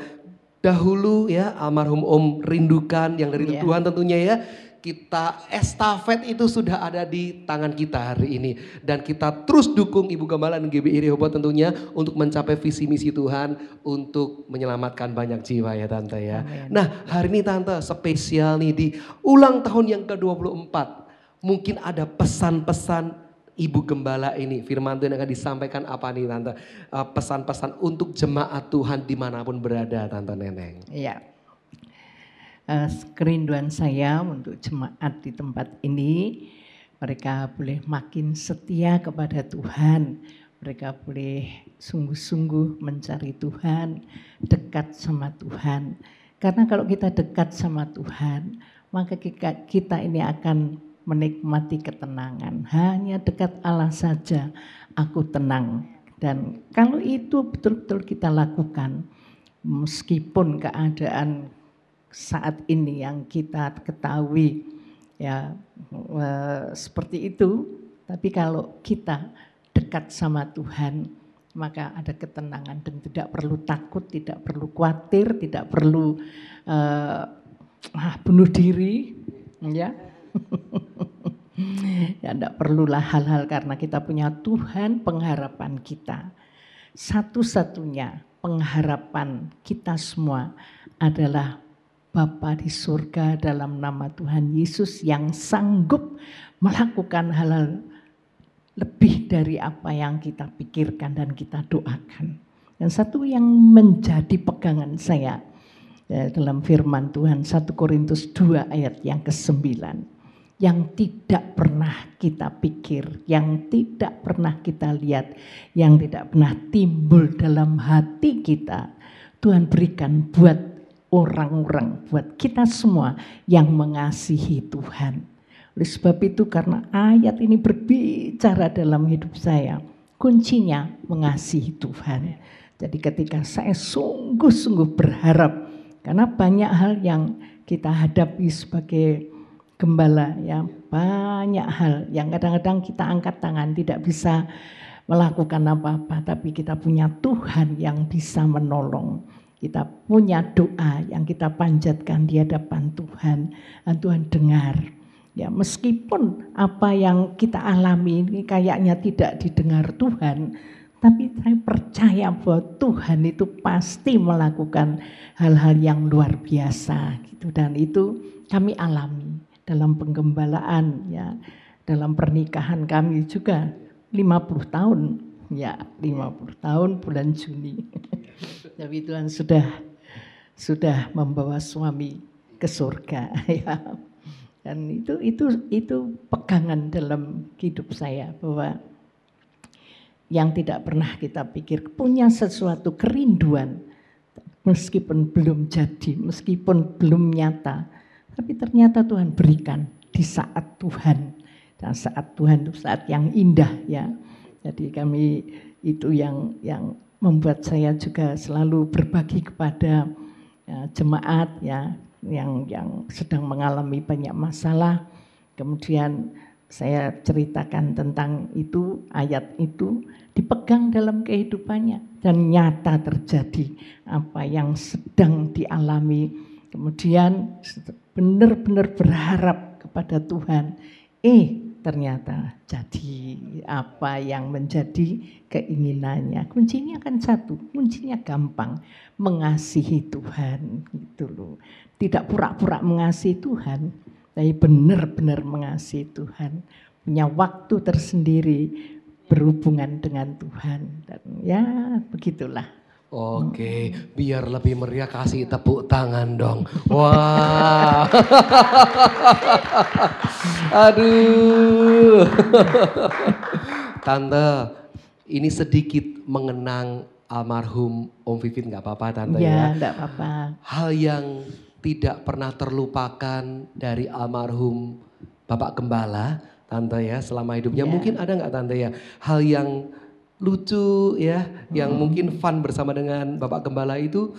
dahulu ya almarhum Om rindukan, yang dari Tuhan tentunya ya. Kita estafet itu sudah ada di tangan kita hari ini. Dan kita terus dukung Ibu Gembala dan GBI Rehoboth tentunya untuk mencapai visi misi Tuhan untuk menyelamatkan banyak jiwa ya Tante ya. Amen. Nah hari ini Tante spesial nih di ulang tahun yang ke-24. Mungkin ada pesan-pesan Ibu Gembala ini, firman Tuhan akan disampaikan apa nih Tante? Pesan-pesan untuk jemaat Tuhan dimanapun berada Tante Neneng. Iya. Kerinduan saya untuk jemaat di tempat ini, mereka boleh makin setia kepada Tuhan, mereka boleh sungguh-sungguh mencari Tuhan, dekat sama Tuhan. Karena kalau kita dekat sama Tuhan, maka kita ini akan menikmati ketenangan. Hanya dekat Allah saja aku tenang. Dan kalau itu betul-betul kita lakukan, meskipun keadaan saat ini yang kita ketahui ya seperti itu, tapi kalau kita dekat sama Tuhan maka ada ketenangan dan tidak perlu takut, tidak perlu khawatir, tidak perlu bunuh diri ya. Ya tidak perlulah hal-hal karena kita punya Tuhan pengharapan kita. Satu-satunya pengharapan kita semua adalah Bapa di surga dalam nama Tuhan Yesus yang sanggup melakukan hal-hal lebih dari apa yang kita pikirkan dan kita doakan. Dan satu yang menjadi pegangan saya dalam firman Tuhan 1 Korintus 2 ayat yang ke-9. Yang tidak pernah kita pikir, yang tidak pernah kita lihat, yang tidak pernah timbul dalam hati kita. Tuhan berikan buat orang-orang, buat kita semua yang mengasihi Tuhan. Oleh sebab itu karena ayat ini berbicara dalam hidup saya, kuncinya mengasihi Tuhan. Jadi ketika saya sungguh-sungguh berharap, karena banyak hal yang kita hadapi sebagai gembala ya, banyak hal yang kadang-kadang kita angkat tangan tidak bisa melakukan apa-apa, tapi kita punya Tuhan yang bisa menolong. Kita punya doa yang kita panjatkan di hadapan Tuhan, dan Tuhan dengar. Ya, meskipun apa yang kita alami ini kayaknya tidak didengar Tuhan, tapi saya percaya bahwa Tuhan itu pasti melakukan hal-hal yang luar biasa gitu, dan itu kami alami dalam penggembalaan ya, dalam pernikahan kami juga 50 tahun ya, 50 tahun bulan Juni. Tapi Tuhan sudah membawa suami ke surga ya. Dan itu pegangan dalam hidup saya bahwa yang tidak pernah kita pikir, punya sesuatu kerinduan meskipun belum jadi, meskipun belum nyata, tapi ternyata Tuhan berikan di saat Tuhan. Dan saat Tuhan itu saat yang indah ya. Jadi kami itu yang membuat saya juga selalu berbagi kepada ya, jemaat ya yang sedang mengalami banyak masalah. Kemudian saya ceritakan tentang itu, ayat itu dipegang dalam kehidupannya dan nyata terjadi apa yang sedang dialami. Kemudian benar-benar berharap kepada Tuhan. Ternyata jadi apa yang menjadi keinginannya. Kuncinya kan satu, kuncinya gampang, mengasihi Tuhan gitu loh. Tidak pura-pura mengasihi Tuhan, tapi benar-benar mengasihi Tuhan. Punya waktu tersendiri berhubungan dengan Tuhan. Dan ya begitulah. Oke, biar lebih meriah kasih tepuk tangan dong. Wah, aduh. Tante, ini sedikit mengenang almarhum Om Vivit, nggak apa-apa Tante ya? Ya, nggak apa-apa. Hal yang tidak pernah terlupakan dari almarhum Bapak Gembala, Tante ya, selama hidupnya. Ya. Mungkin ada nggak Tante ya hal yang lucu ya, yang mungkin fun bersama dengan Bapak Gembala itu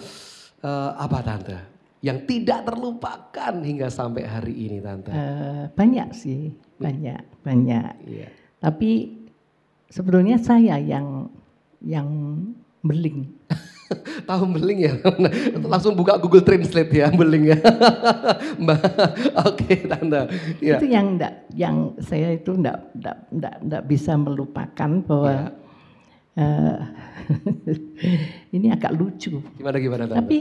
apa Tante? Yang tidak terlupakan hingga sampai hari ini Tante. Banyak sih, banyak. Iya. Tapi sebetulnya saya yang beling. Tahu beling ya? Langsung buka Google Translate ya, beling ya. Mbak, oke Tante. Ya. Itu yang saya itu enggak bisa melupakan bahwa ini agak lucu. Gimana Tante? Tapi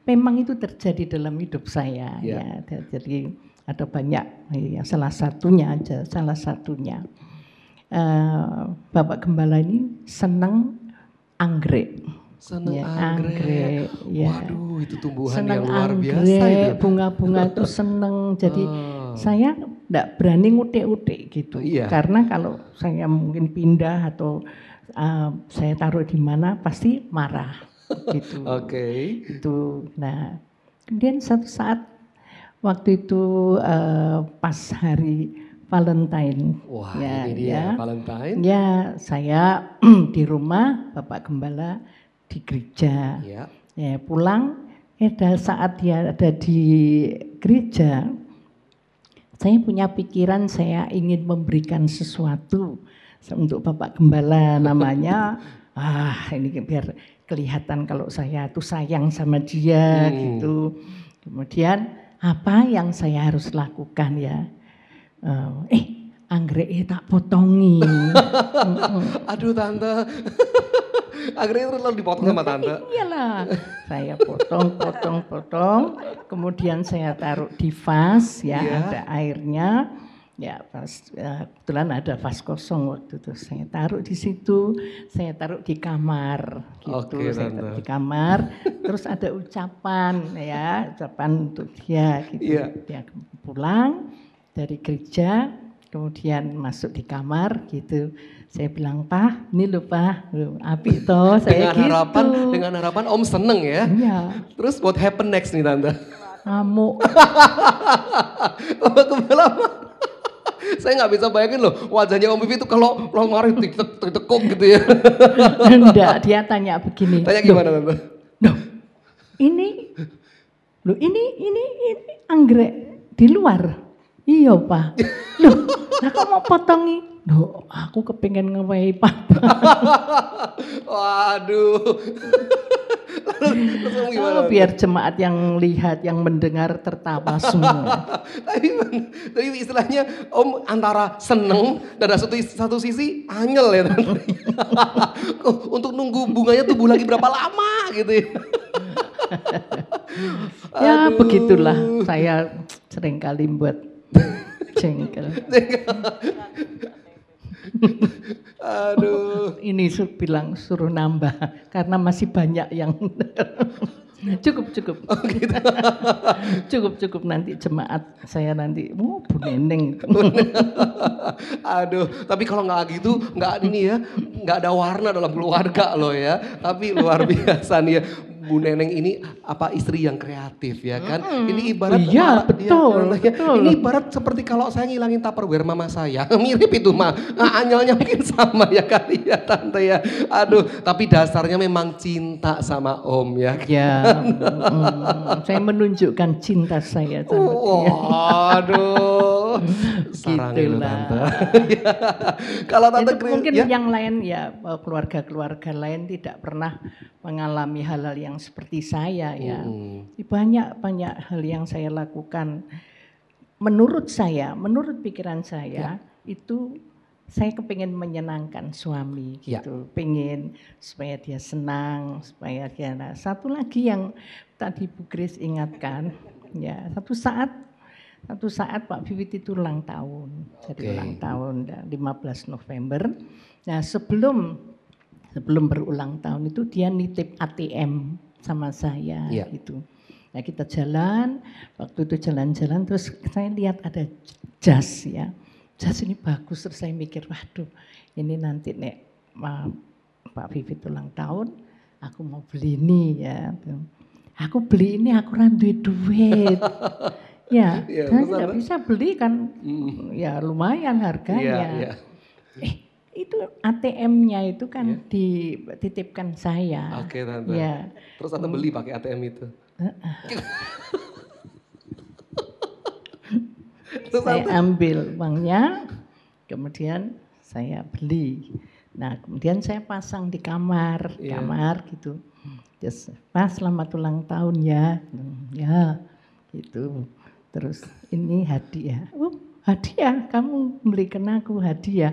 memang itu terjadi dalam hidup saya Ya. ya. Jadi ada banyak ya, salah satunya. Bapak Gembala ini senang anggrek. Seneng Ya, anggrek. ya. Waduh, itu tumbuhan Senang yang luar biasa anggrek, itu. bunga-bunga itu seneng. Jadi saya enggak berani ngutik-utik gitu. Iya. Karena kalau saya mungkin pindah atau saya taruh di mana pasti marah gitu. Oke. Itu. Nah, kemudian satu saat waktu itu pas hari Valentine. Wah, ya, ini dia Valentine. Ya, saya di rumah, Bapak Gembala di gereja. Ya. Ya, pulang, saat dia ada di gereja, saya punya pikiran saya ingin memberikan sesuatu untuk Bapak Gembala, namanya, ini biar kelihatan kalau saya tuh sayang sama dia gitu. Kemudian apa yang saya harus lakukan ya? Anggrek tak potongin. Aduh Tante. Anggrek itu lalu dipotong sama Tante. Iyalah, saya potong. Kemudian saya taruh di vas ya, ada airnya. Ya, kebetulan ada vas kosong waktu itu. Saya taruh di situ, saya taruh di kamar gitu. Oke, saya Tante. taruh di kamar, terus ada ucapan untuk dia gitu. Iya. Dia pulang dari gereja, kemudian masuk di kamar gitu. Saya bilang, Pak, ini loh Pak, apik toh saya Dengan harapan Om seneng ya. Iya. Terus what happen next nih Tante? Ngamuk. Bapak Gembala, saya nggak bisa bayangin loh wajahnya Om Vivi itu kalau marah tekuk gitu ya. Enggak, dia tanya begini. Tanya gimana Tante? Ini anggrek di luar. Iya Pak. Loh, kok mau potongi? Loh, aku kepengen ngewehi Papa. Waduh. Terus kamu gimana? Biar jemaat yang lihat, yang mendengar tertawa semua. Tapi istilahnya Om antara seneng dan ada satu sisi anyel ya. Untuk nunggu bunganya tumbuh lagi berapa lama gitu ya. Ya Aduh. begitulah, saya seringkali buat jengkel. Aduh. Ini bilang suruh nambah karena masih banyak yang cukup. Oh, gitu. cukup nanti jemaat saya nanti Bu Neneng. Aduh, tapi kalau nggak gitu, nggak ada warna dalam keluarga loh ya. Tapi luar biasa nih ya. Bu Neneng ini istri yang kreatif ya kan. Ini ibarat betul. Ini ibarat seperti kalau saya ngilangin Tupperware mama saya. Mirip itu mah. Anyelnya mungkin sama ya kali ya Tante ya. Aduh, tapi dasarnya memang cinta sama Om ya. Ya. Saya menunjukkan cinta saya sama dia. Waduh. Sarangin lo Tante. Kalau Tante mungkin yang lain ya keluarga-keluarga lain tidak pernah mengalami hal-hal yang seperti saya ya. Banyak hal yang saya lakukan. Menurut pikiran saya itu saya kepengen menyenangkan suami gitu. Pengen supaya dia senang, supaya dia. Nah, satu lagi yang tadi Bu Grace ingatkan ya, satu saat Pak Vivit itu ulang tahun. Jadi ulang tahun 15 November. Nah, sebelum berulang tahun itu dia nitip ATM sama saya gitu. Nah kita jalan, waktu itu jalan-jalan terus saya lihat ada jas ya. Jas ini bagus, terus saya mikir waduh ini nanti nek Pak Vivit ulang tahun aku mau beli ini ya. Aku beli ini aku ra duwe duit. Ya, Iya, saya terus tidak Tante? bisa beli kan, ya lumayan harganya. Iya. Itu ATM-nya itu kan dititipkan saya. Oke Tante. Ya, Terus Tante beli pakai ATM itu. Terus saya Tante? ambil uangnya, kemudian saya beli. Nah, kemudian saya pasang di kamar gitu. Terus, Mas, selamat ulang tahun ya. Ya, gitu. Terus ini hadiah. Oh, hadiah, kamu belikan aku hadiah.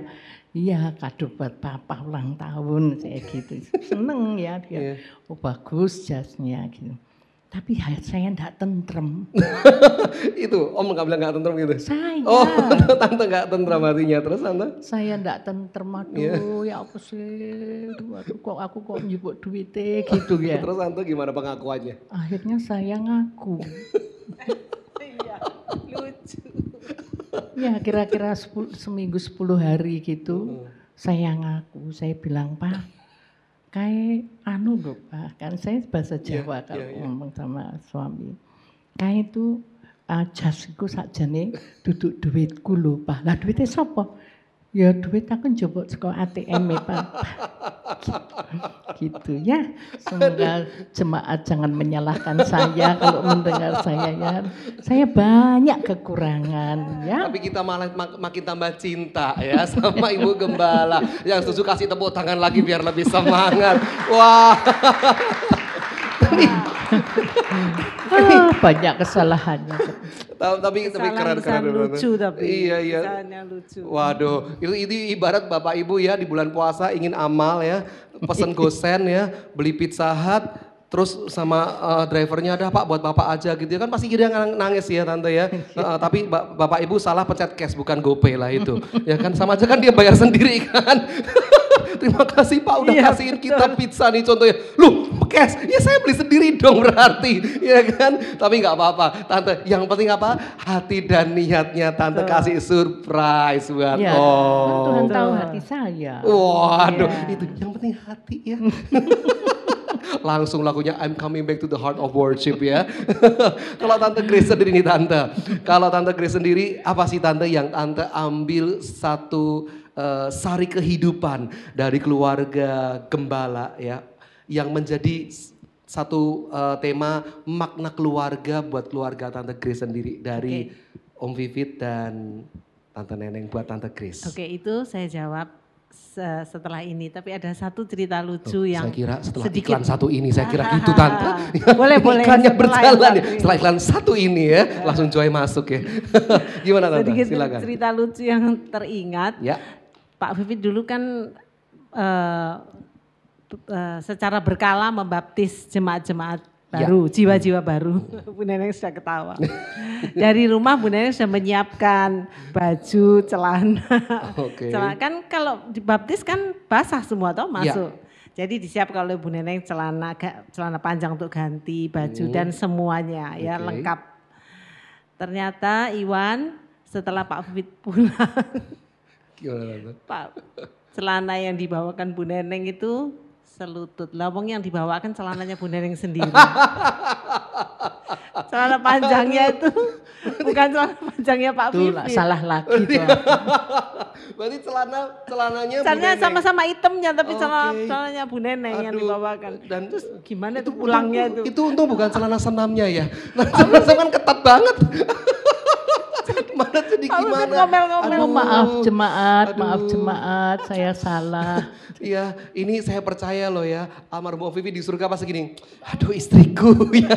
Iya, kado buat papa ulang tahun, saya gitu. Seneng ya dia. Oh, bagus jasnya gitu. Tapi saya enggak tentrem. Itu Om nggak bilang nggak tentrem gitu. Saya. Oh, Tante nggak tentrem hatinya. Terus Tante? Saya enggak tentrem, aduh ya apa sih, aduh kok aku kok nyebut duitnya gitu ya. Terus Tante gimana pengakuannya? Akhirnya saya ngaku. Iya, lucu. Ya kira-kira seminggu 10 hari gitu, saya ngaku, saya bilang Pak, kayak anu loh Pak, kan saya bahasa Jawa kalau ngomong sama suami. Kayak itu jasku sakjane duduk duitku lho Pak. Lah duitnya siapa? Ya duit aku njupuk saka ATM Pak. Gitu ya. Semoga jemaat jangan menyalahkan saya kalau mendengar saya ya. Saya banyak kekurangan ya. Tapi kita malah makin tambah cinta ya sama Ibu Gembala. Yang setuju kasih tepuk tangan lagi biar lebih semangat. Wah. Banyak kesalahannya. Tapi keren. Lucu tapi. Iya. Kesalahannya lucu. Waduh, itu ibarat Bapak Ibu ya di bulan puasa ingin amal ya, pesen gosen ya, beli Pizza Hut, terus sama drivernya ada Pak buat Bapak aja gitu ya kan pasti dia nangis ya Tante ya. Tapi Bapak Ibu salah pencet cash bukan GoPay lah itu. Ya kan sama aja kan dia bayar sendiri kan. Terima kasih Pak udah kasihin kita pizza nih contohnya. Loh cash, ya saya beli sendiri dong berarti. Ya kan, tapi nggak apa-apa Tante. Yang penting apa? Hati dan niatnya Tante kasih surprise buat Ya, Om. Tuhan tahu hati saya. Waduh, itu yang penting hati ya. Langsung lagunya I'm coming back to the heart of worship ya. Kalau Tante Grace sendiri nih Tante. Kalau Tante Grace sendiri apa sih Tante yang Tante ambil satu sari kehidupan dari keluarga Gembala ya. Yang menjadi satu tema makna keluarga buat keluarga Tante Grace sendiri. Dari Om Vivit dan Tante Neneng buat Tante Grace. Oke, itu saya jawab setelah ini, tapi ada satu cerita lucu yang saya kira setelah sedikit iklan satu ini, saya kira gitu Tante. Boleh. Iklannya Setelah berjalan ya. iklan. Setelah iklan satu ini ya, langsung Joy masuk ya. Gimana Tante? Sedikit Silakan. cerita lucu yang teringat. Ya. Pak Vivit dulu kan secara berkala membaptis jemaat-jemaat baru, jiwa-jiwa baru. Bu Neneng sudah ketawa. Dari rumah Bu Neneng sudah menyiapkan baju, celana. Oke. Kan kalau dibaptis kan basah semua toh masuk. Jadi disiapkan oleh Bu Neneng celana panjang untuk ganti baju dan semuanya ya lengkap. Ternyata Iwan setelah Pak Vivit pulang, Gimana Tante? Pak, celana yang dibawakan Bu Neneng itu selutut. Lawang yang dibawakan celananya Bu Neneng sendiri. Celana panjangnya itu bukan celana panjangnya Pak Tuh Vivit. salah lagi tuh. Berarti celananya Bu Celananya Neneng. sama-sama hitamnya tapi Oke. celananya Bu Neneng yang Aduh, dibawakan. dan Terus gimana tuh pulangnya itu? Itu untung bukan celana senamnya ya. Celana senam kan ketat banget. Mana jadi gimana? Ngomel-ngomel. Aduh, Maaf jemaat, saya salah. Iya, ini saya percaya loh ya, almarhum Om Vivi di surga pasti gini, aduh istriku ya,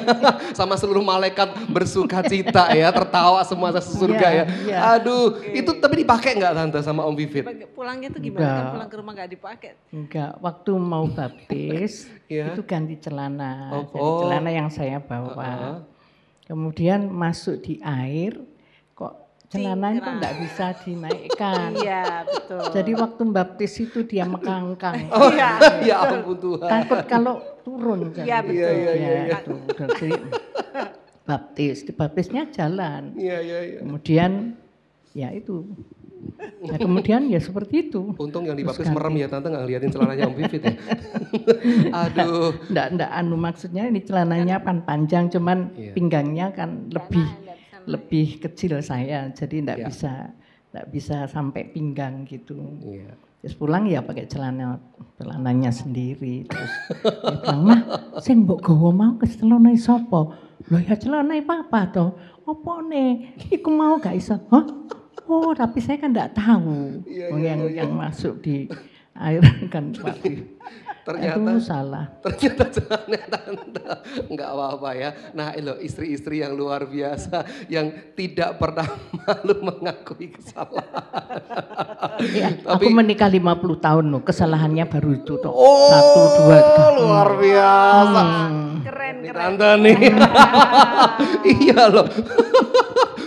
sama seluruh malaikat bersuka cita ya, tertawa semua surga ya. Iya. Aduh, itu tapi dipakai nggak Tante sama Om Vivit? Pulangnya tuh gimana? Kan Enggak. pulang ke rumah gak dipakai. Enggak, waktu mau baptis Iya. itu ganti celana. Oh, Jadi oh. celana yang saya bawa. Kemudian masuk di air, kok celana itu Cingkrang. enggak bisa dinaikkan. Iya betul. Jadi waktu baptis itu dia mekangkang. Oh, Iya, ya ampun Tuhan. Takut kalau turun. Iya betul. Iya. Tuh, jadi baptisnya jalan. Iya. Kemudian ya itu. Nah, kemudian ya seperti itu. Untung yang dibaptis Terus merem ya Tante nggak ngeliatin celananya Om Vivit ya. Aduh. Enggak maksudnya ini celananya kan panjang cuman Iya. pinggangnya kan lebih lebih kecil saya, jadi enggak Ya. bisa sampai pinggang gitu. Iya. Terus pulang ya pakai celananya sendiri. Terus dia bilang, "Mah, sing mbok gawa mau ke celana sapa?" "Lho ya celana papa toh." "Apa nih? Iku mau gak iso." "Hah? Oh, tapi saya kan enggak tahu." Yang masuk di air kan Pak. Ternyata Itu salah. Ternyata jalannya Tante. Enggak apa-apa ya. Nah loh, istri-istri yang luar biasa yang tidak pernah malu mengakui kesalahan. Ya, Tapi- aku menikah 50 tahun loh, kesalahannya baru itu toh. Oh, 1, 2, 3. luar biasa. Keren, Ini keren. Tante nih. Iya loh.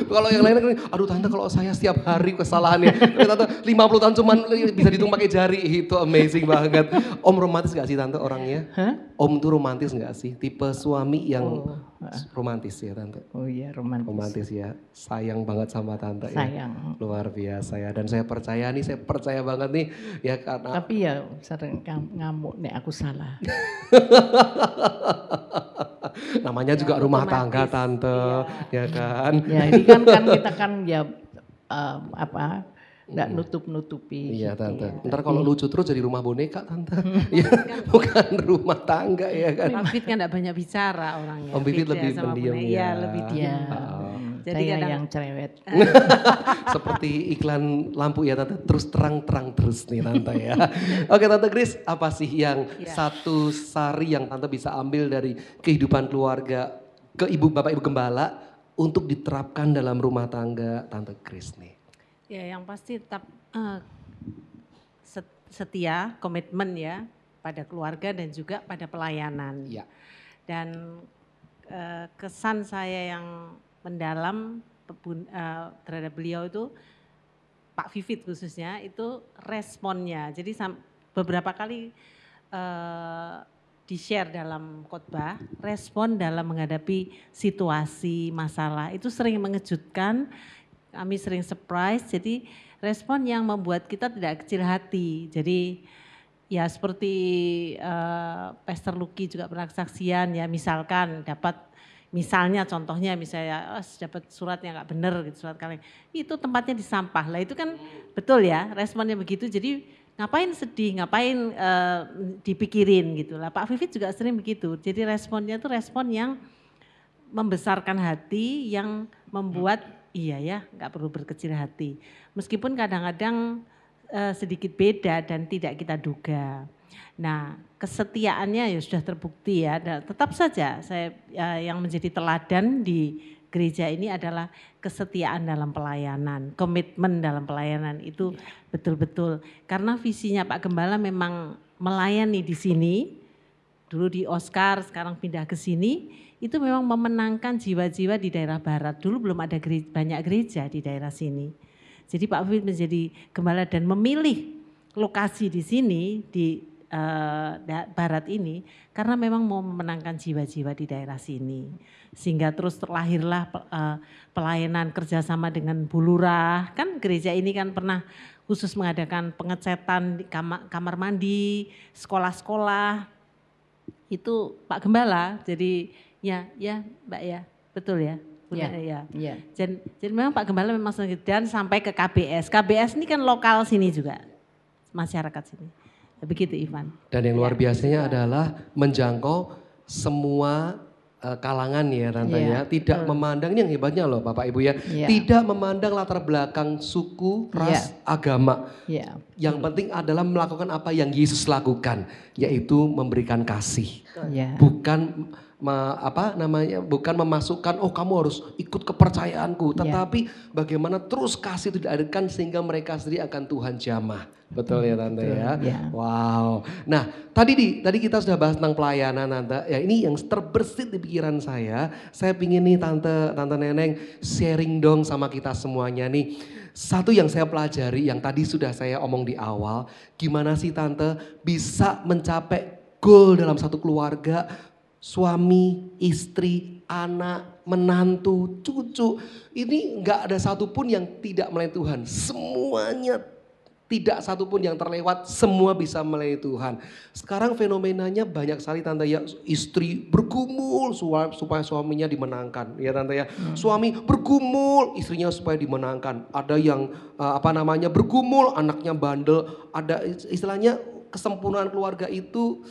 Kalau yang lain kan, aduh Tante kalau saya setiap hari kesalahannya. Tapi Tante 50 tahun cuman bisa dihitung pakai jari. Itu amazing banget. Om romantis gak sih Tante orangnya? Hah? Om tuh romantis gak sih? Tipe suami yang Oh, romantis ya Tante? Oh iya, romantis. Romantis ya. Sayang banget sama Tante ya. Sayang. Luar biasa ya. Dan saya percaya banget nih ya karena Tapi ya sering ngamuk nek aku salah. namanya juga rumah tangga Tante, ya kan? Ya ini kan kita kan ya enggak nutup-nutupi. Iya gitu Tante. ya. Ntar kalau lucu terus jadi rumah boneka Tante. Ya, bukan rumah tangga ya kan? Pak Vivit kan enggak banyak bicara orangnya. Om Vivit Beda lebih sama pendiam Bunda. ya. Iya, lebih Ya, diam. Jadi saya kadang- yang cerewet. Seperti iklan lampu ya Tante. Terus terang-terang terus nih Tante ya. Oke Tante Kris, apa sih yang satu sari yang Tante bisa ambil dari kehidupan keluarga ke Bapak Ibu Gembala untuk diterapkan dalam rumah tangga Tante Kris nih? Ya, yang pasti tetap setia, komitmen ya pada keluarga dan juga pada pelayanan. Iya. Dan kesan saya yang mendalam terhadap beliau itu, Pak Vivit khususnya, itu responnya. Jadi beberapa kali di-share dalam khotbah, respon dalam menghadapi situasi, masalah, itu sering mengejutkan. Kami sering surprise, jadi respon yang membuat kita tidak kecil hati. Jadi ya seperti Pastor Lucky juga pernah kesaksian ya, misalkan contohnya dapat surat yang nggak benar gitu, surat kaleng, itu tempatnya di sampah lah, itu kan betul ya responnya begitu. Jadi ngapain sedih, ngapain dipikirin gitu lah. Pak Vivit juga sering begitu, jadi responnya itu respon yang membesarkan hati, yang membuat iya ya, nggak perlu berkecil hati. Meskipun kadang-kadang sedikit beda dan tidak kita duga. Nah, kesetiaannya ya sudah terbukti ya. Dan tetap saja saya yang menjadi teladan di gereja ini adalah kesetiaan dalam pelayanan, komitmen dalam pelayanan itu betul-betul. Karena visinya Pak Gembala memang melayani di sini. Dulu di Oscar, sekarang pindah ke sini, itu memang memenangkan jiwa-jiwa di daerah barat. Dulu belum ada banyak gereja di daerah sini. Jadi Pak Vivit menjadi gembala dan memilih lokasi di sini, di barat ini, karena memang mau memenangkan jiwa-jiwa di daerah sini. Sehingga terus terlahirlah pelayanan kerjasama dengan Bu Lurah. Kan gereja ini kan pernah khusus mengadakan pengecetan di kamar mandi, sekolah-sekolah. Itu Pak Gembala, jadi ya Mbak ya, betul ya. Ya. Jadi memang Pak Gembala memang dan sampai ke KBS. KBS ini kan lokal sini juga, masyarakat sini. Begitu Ivan. Dan yang luar biasanya adalah menjangkau semua kalangan ya Tante ya. Tidak memandang, ini yang hebatnya loh Bapak Ibu ya. Tidak memandang latar belakang suku, ras, agama. Yang penting adalah melakukan apa yang Yesus lakukan, yaitu memberikan kasih. Bukan bukan memasukkan kamu harus ikut kepercayaanku, tetapi bagaimana terus kasih itu diadakan sehingga mereka sendiri akan Tuhan jamah. Betul ya Tante ya. Wow. Nah, tadi kita sudah bahas tentang pelayanan Tante. Ya ini yang terbersit di pikiran saya. Saya pingin nih Tante Neneng sharing dong sama kita semuanya nih. Satu yang saya pelajari yang tadi sudah saya omong di awal, gimana sih Tante bisa mencapai goal dalam satu keluarga, suami, istri, anak, menantu, cucu. Ini enggak ada satupun yang tidak melayani Tuhan. Semuanya Tidak satu pun yang terlewat, semua bisa melayani Tuhan. Sekarang fenomenanya banyak sekali tante ya, istri bergumul supaya suaminya dimenangkan. Ya tante ya, suami bergumul istrinya supaya dimenangkan. Ada yang bergumul anaknya bandel. Ada istilahnya kesempurnaan keluarga itu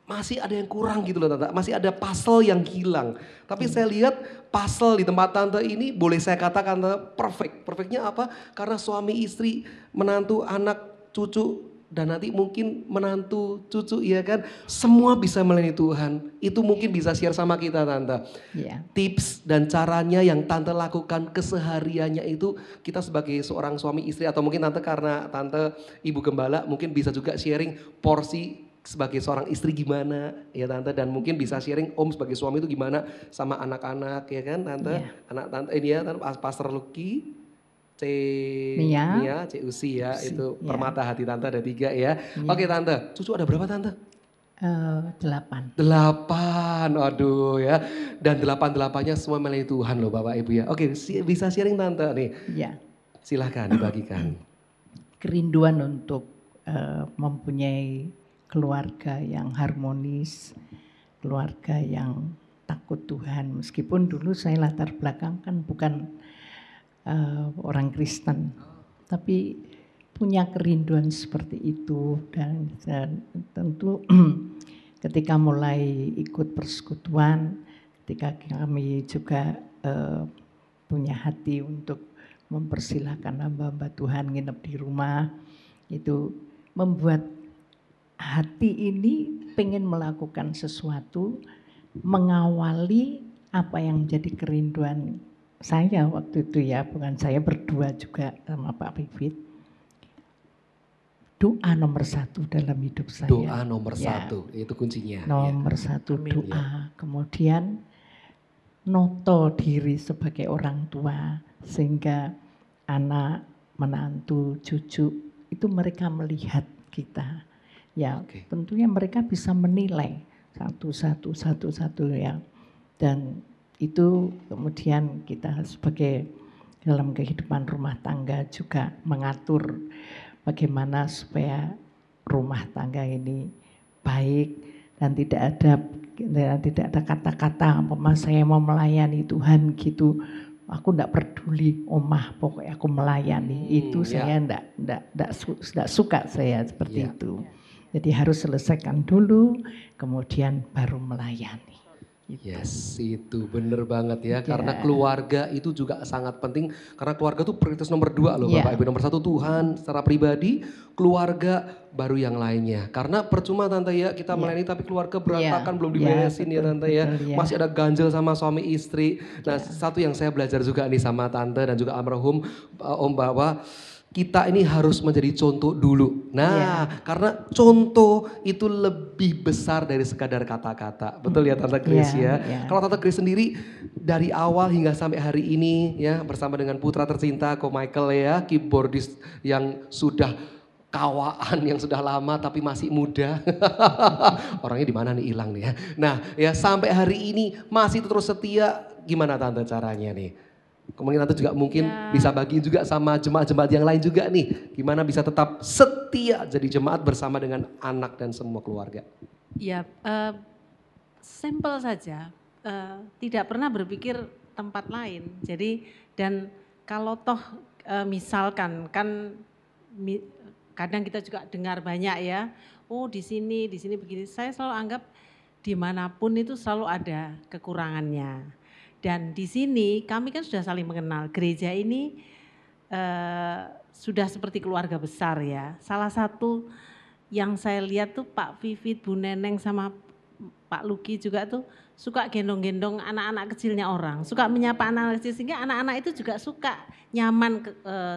masih ada yang kurang gitu loh tante. Masih ada puzzle yang hilang. Tapi saya lihat puzzle di tempat tante ini boleh saya katakan tante perfect. Perfectnya apa? Karena suami istri, menantu, anak, cucu, dan nanti mungkin menantu, cucu, ya kan. Semua bisa melayani Tuhan. Itu mungkin bisa share sama kita tante. Yeah. Tips dan caranya yang tante lakukan kesehariannya itu kita sebagai seorang suami istri atau mungkin tante karena tante ibu gembala mungkin bisa juga sharing porsi sebagai seorang istri gimana ya tante, dan mungkin bisa sharing om sebagai suami itu gimana sama anak-anak ya kan tante. Iya. Anak tante ini ya tante, Pastor Lucky, Mia, C Usi ya, Usi, itu ya. permata hati tante ada 3 ya. Oke tante, cucu ada berapa tante? 8. 8, aduh ya. Dan 8-8-nya semua melayani Tuhan loh Bapak Ibu ya. Oke, bisa sharing tante nih. Ya. Silahkan dibagikan. Kerinduan untuk mempunyai keluarga yang harmonis, keluarga yang takut Tuhan. Meskipun dulu saya latar belakang kan bukan orang Kristen, tapi punya kerinduan seperti itu dan tentu ketika mulai ikut persekutuan, ketika kami juga punya hati untuk mempersilahkan hamba-hamba Tuhan nginep di rumah, itu membuat hati ini pengen melakukan sesuatu, mengawali apa yang menjadi kerinduan saya waktu itu ya, bukan saya berdua juga sama Pak Vivit. Doa nomor 1 dalam hidup saya. Doa nomor ya, 1, itu kuncinya. Nomor ya. 1 doa, kemudian noto diri sebagai orang tua sehingga anak, menantu, cucu itu mereka melihat kita. Ya, tentunya mereka bisa menilai satu ya. Dan itu kemudian kita sebagai dalam kehidupan rumah tangga juga mengatur bagaimana supaya rumah tangga ini baik dan tidak ada kata-kata saya mau melayani Tuhan gitu. Aku enggak peduli omah, pokoknya aku melayani. Itu saya enggak suka saya seperti itu. Jadi harus selesaikan dulu, kemudian baru melayani. Gitu. Yes, itu bener banget ya. Karena keluarga itu juga sangat penting. Karena keluarga itu prioritas nomor 2 loh Bapak Ibu. Nomor 1 Tuhan secara pribadi, keluarga baru yang lainnya. Karena percuma tante ya kita melayani tapi keluarga berantakan belum diberesin ya tante ya. Masih ada ganjel sama suami istri. Nah satu yang saya belajar juga nih sama tante dan juga almarhum Om bahwa kita ini harus menjadi contoh dulu. Nah, karena contoh itu lebih besar dari sekadar kata-kata. Betul ya Tante Grace ya? Kalau Tante Grace sendiri dari awal hingga sampai hari ini ya bersama dengan putra tercinta Ko Michael ya, keyboardist yang sudah kawaan yang sudah lama tapi masih muda. Orangnya di mana nih hilang nih ya. Nah, ya sampai hari ini masih terus setia. Gimana Tante caranya nih? Kemudian Tante juga mungkin bisa bagi juga sama jemaat-jemaat yang lain juga nih. Gimana bisa tetap setia jadi jemaat bersama dengan anak dan semua keluarga. Ya, simple saja. Tidak pernah berpikir tempat lain. Jadi dan kalau toh misalkan kan kadang kita juga dengar banyak ya. Oh di sini begini. Saya selalu anggap dimanapun itu selalu ada kekurangannya. Dan di sini kami kan sudah saling mengenal. Gereja ini sudah seperti keluarga besar ya. Salah satu yang saya lihat tuh Pak Vivit, Bu Neneng sama Pak Luki juga tuh suka gendong-gendong anak-anak kecilnya orang. Suka menyapa anak kecil sehingga anak-anak itu juga suka nyaman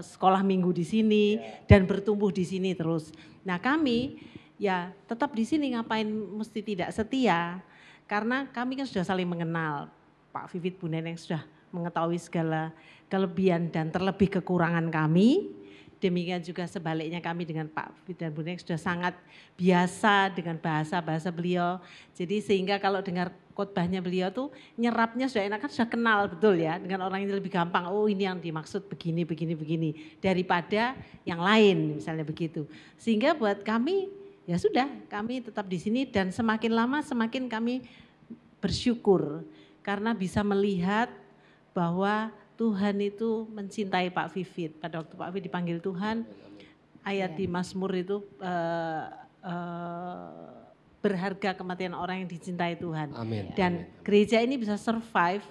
sekolah minggu di sini dan bertumbuh di sini terus. Nah kami ya tetap di sini ngapain mesti tidak setia. Karena kami kan sudah saling mengenal. Pak Vivit, Bu Neneng sudah mengetahui segala kelebihan dan terlebih kekurangan kami. Demikian juga sebaliknya kami dengan Pak Fit dan Bu Nek sudah sangat biasa dengan bahasa-bahasa beliau. Jadi sehingga kalau dengar khotbahnya beliau tuh nyerapnya sudah enak, kan sudah kenal betul ya dengan orang ini lebih gampang. Oh ini yang dimaksud begini daripada yang lain misalnya begitu. Sehingga buat kami ya sudah kami tetap di sini dan semakin lama semakin kami bersyukur karena bisa melihat bahwa Tuhan itu mencintai Pak Vivit. Pada waktu Pak Vivit dipanggil Tuhan, ayat di Mazmur itu berharga kematian orang yang dicintai Tuhan. Amin. Dan gereja ini bisa survive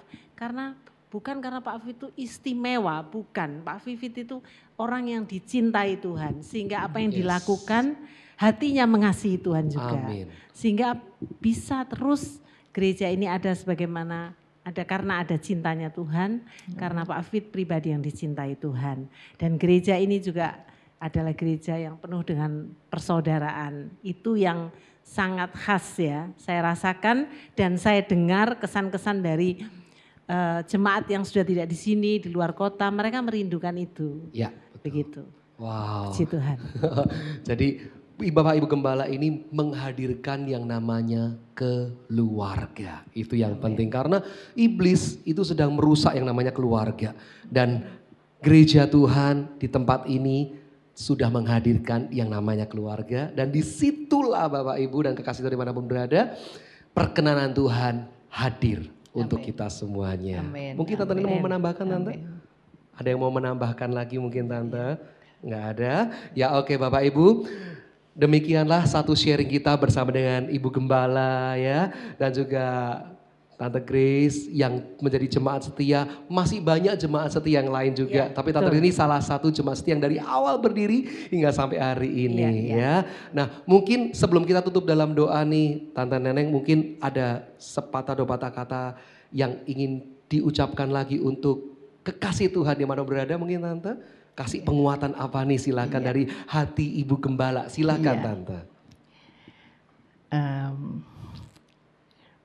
bukan karena Pak Vivit itu istimewa, bukan. Pak Vivit itu orang yang dicintai Tuhan. Sehingga apa yang dilakukan hatinya mengasihi Tuhan juga. Amin. Sehingga bisa terus gereja ini ada sebagaimana karena ada cintanya Tuhan, karena Pak Fit pribadi yang dicintai Tuhan. Dan gereja ini juga adalah gereja yang penuh dengan persaudaraan. Itu yang sangat khas ya, saya rasakan dan saya dengar kesan-kesan dari jemaat yang sudah tidak di sini, di luar kota, mereka merindukan itu. Ya, begitu. Wow. Puji Tuhan. Jadi Bapak Ibu Gembala ini menghadirkan yang namanya keluarga. Itu yang penting karena iblis itu sedang merusak yang namanya keluarga. Dan gereja Tuhan di tempat ini sudah menghadirkan yang namanya keluarga. Dan disitulah Bapak Ibu dan kekasih Tuhan dimanapun berada, perkenanan Tuhan hadir untuk kita semuanya. Amin. Mungkin Tante Nina mau menambahkan Tante? Amin. Ada yang mau menambahkan lagi mungkin Tante? Enggak ada? Ya oke Bapak Ibu. Demikianlah satu sharing kita bersama dengan Ibu Gembala ya. Dan juga Tante Grace yang menjadi jemaat setia. Masih banyak jemaat setia yang lain juga. Ya, tapi Tante ini salah satu jemaat setia yang dari awal berdiri hingga sampai hari ini ya. Nah mungkin sebelum kita tutup dalam doa nih Tante Neneng mungkin ada sepatah dua patah kata yang ingin diucapkan lagi untuk kekasih Tuhan di mana berada mungkin Tante. Kasih penguatan apa nih silakan dari hati Ibu Gembala. Silakan Tante.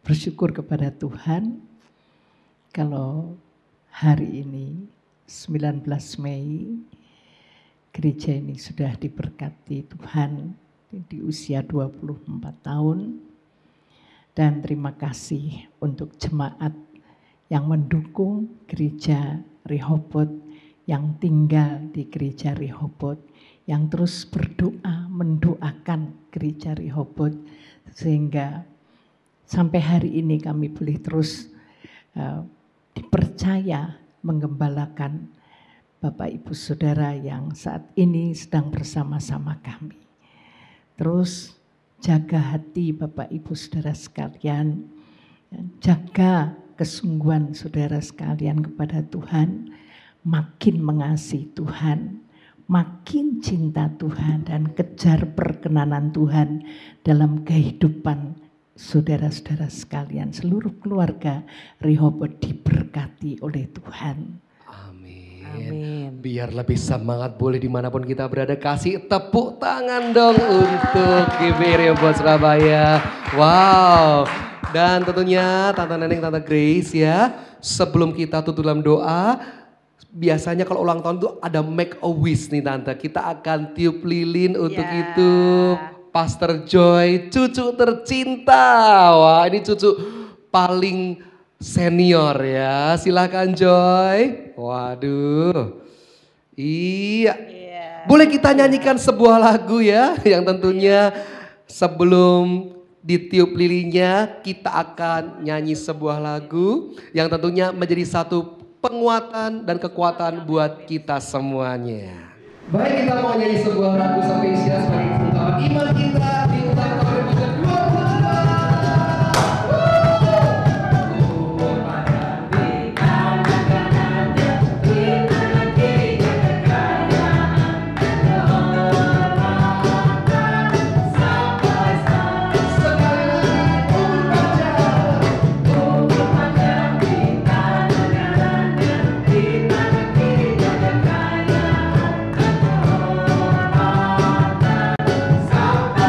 Bersyukur kepada Tuhan kalau hari ini 19 Mei gereja ini sudah diberkati Tuhan di usia 24 tahun. Dan terima kasih untuk jemaat yang mendukung gereja Rehoboth, yang tinggal di gereja Rehoboth, yang terus berdoa, mendoakan gereja Rehoboth, sehingga sampai hari ini kami boleh terus dipercaya menggembalakan Bapak Ibu Saudara yang saat ini sedang bersama-sama kami. Terus jaga hati Bapak Ibu Saudara sekalian, jaga kesungguhan saudara sekalian kepada Tuhan, makin mengasihi Tuhan, makin cinta Tuhan dan kejar perkenanan Tuhan dalam kehidupan saudara-saudara sekalian. Seluruh keluarga Rehoboth diberkati oleh Tuhan. Amin. Biar lebih semangat boleh dimanapun kita berada. Kasih tepuk tangan dong untuk GBI Rehoboth Surabaya. Wow. Dan tentunya Tante Neneng, Tante Grace ya. Sebelum kita tutup dalam doa, biasanya kalau ulang tahun itu ada make a wish nih Tante. Kita akan tiup lilin untuk itu. Pastor Joy, cucu tercinta. Wah ini cucu paling senior ya. Silakan Joy. Waduh. Iya. Boleh kita nyanyikan sebuah lagu ya. Yang tentunya sebelum ditiup lilinnya kita akan nyanyi sebuah lagu. Yang tentunya menjadi satu penguatan dan kekuatan buat kita semuanya. Baik, kita mau nyanyi sebuah lagu spesial sebagai ungkapan iman kita di ulang tahun ke-22.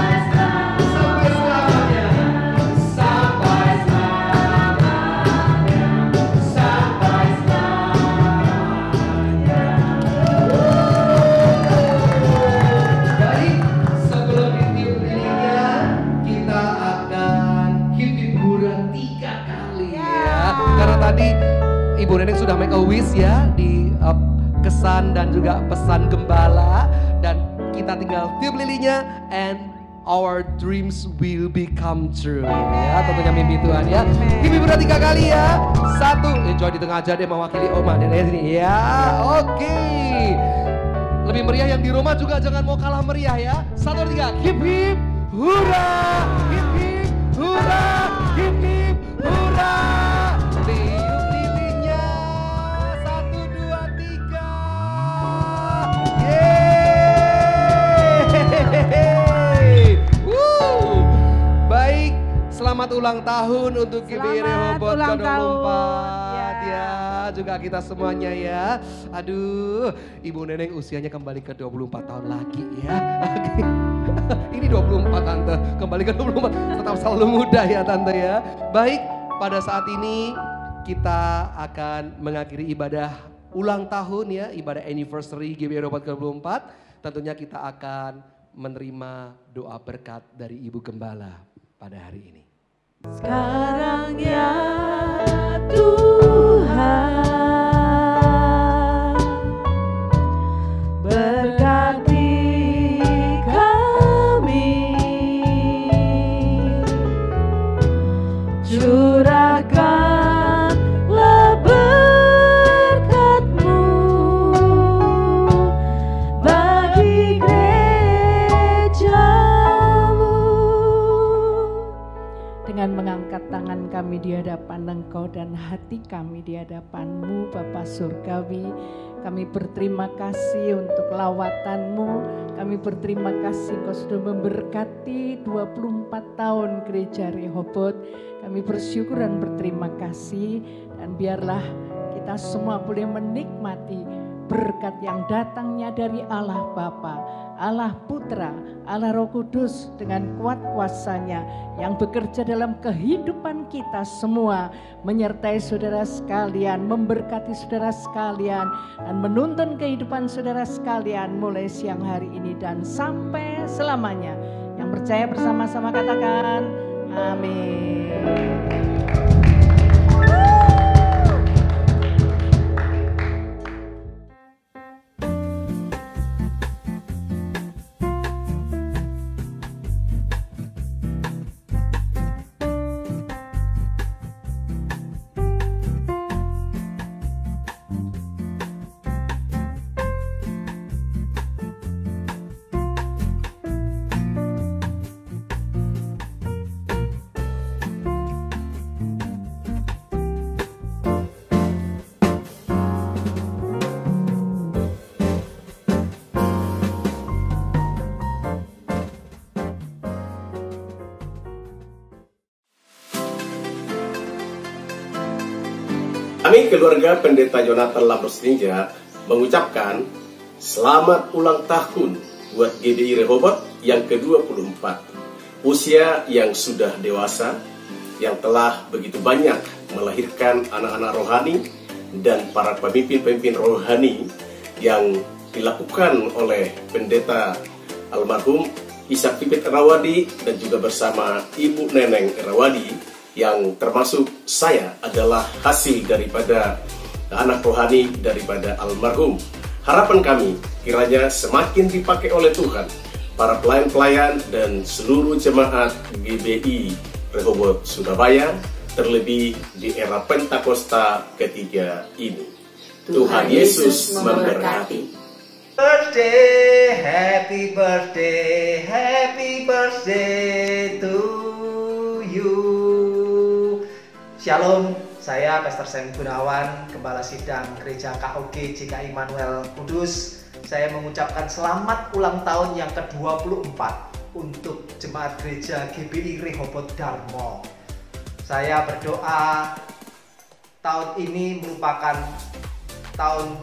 Sampai 3 kali ya. Karena tadi Ibu Neneng sudah make a wish ya di kesan dan juga pesan gembala, dan kita tinggal tiup lilinnya and our dreams will become true. Ya, tentunya mimpi Tuhan ya. Mimpi berat 3 kali ya. 1, Joy di tengah aja deh mewakili Oma dari sini. Ya, oke. Lebih meriah yang di rumah juga jangan mau kalah meriah ya. 1, 2, 3, hip hip hura, hip hip hura, hip hip hura. Tiup lilinnya. 1, 2, 3. Yeay. Baik, selamat ulang tahun untuk GBI Rehoboth ke-24 ya, juga kita semuanya ya. Aduh, Ibu Neneng usianya kembali ke 24 tahun lagi ya. Ini 24 Tante, kembali ke 24, tetap selalu muda ya Tante ya. Baik, pada saat ini kita akan mengakhiri ibadah ulang tahun ya, ibadah anniversary GBI Rehoboth ke-24. Tentunya kita akan menerima doa berkat dari Ibu Gembala pada hari ini. Sekarang ya Tuhan, berkati kami, curahkanlah berkat-Mu bagi gereja-Mu. Dengan mengangkat tangan kami di hadapan Engkau dan hati kami di hadapan-Mu Bapa Surgawi, kami berterima kasih untuk lawatan-Mu. Kami berterima kasih Engkau sudah memberkati 24 tahun Gereja Rehoboth. Kami bersyukur dan berterima kasih, dan biarlah kita semua boleh menikmati berkat yang datangnya dari Allah Bapa, Allah Putra, Allah Roh Kudus dengan kuat kuasanya yang bekerja dalam kehidupan kita semua, menyertai saudara sekalian, memberkati saudara sekalian, dan menuntun kehidupan saudara sekalian mulai siang hari ini dan sampai selamanya. Yang percaya bersama-sama katakan amin. Kami keluarga Pendeta Jonathan Lambros Ninja mengucapkan selamat ulang tahun buat GBI Rehoboth yang ke-24. Usia yang sudah dewasa, yang telah begitu banyak melahirkan anak-anak rohani dan para pemimpin-pemimpin rohani yang dilakukan oleh Pendeta almarhum Ishak Pipit Erawadi dan juga bersama Ibu Neneng Erawadi, yang termasuk saya adalah hasil daripada anak rohani daripada almarhum. Harapan kami kiranya semakin dipakai oleh Tuhan, para pelayan-pelayan dan seluruh jemaat GBI Rehoboth Surabaya, terlebih di era Pentakosta ketiga ini. Tuhan Yesus memberkati. Birthday, happy birthday, happy birthday to you. Shalom, saya Pastor Sam Gunawan, Gembala Sidang Gereja KOG GKI Immanuel Kudus. Saya mengucapkan selamat ulang tahun yang ke-24 untuk Jemaat Gereja GBI Rehoboth Darmo. Saya berdoa tahun ini merupakan tahun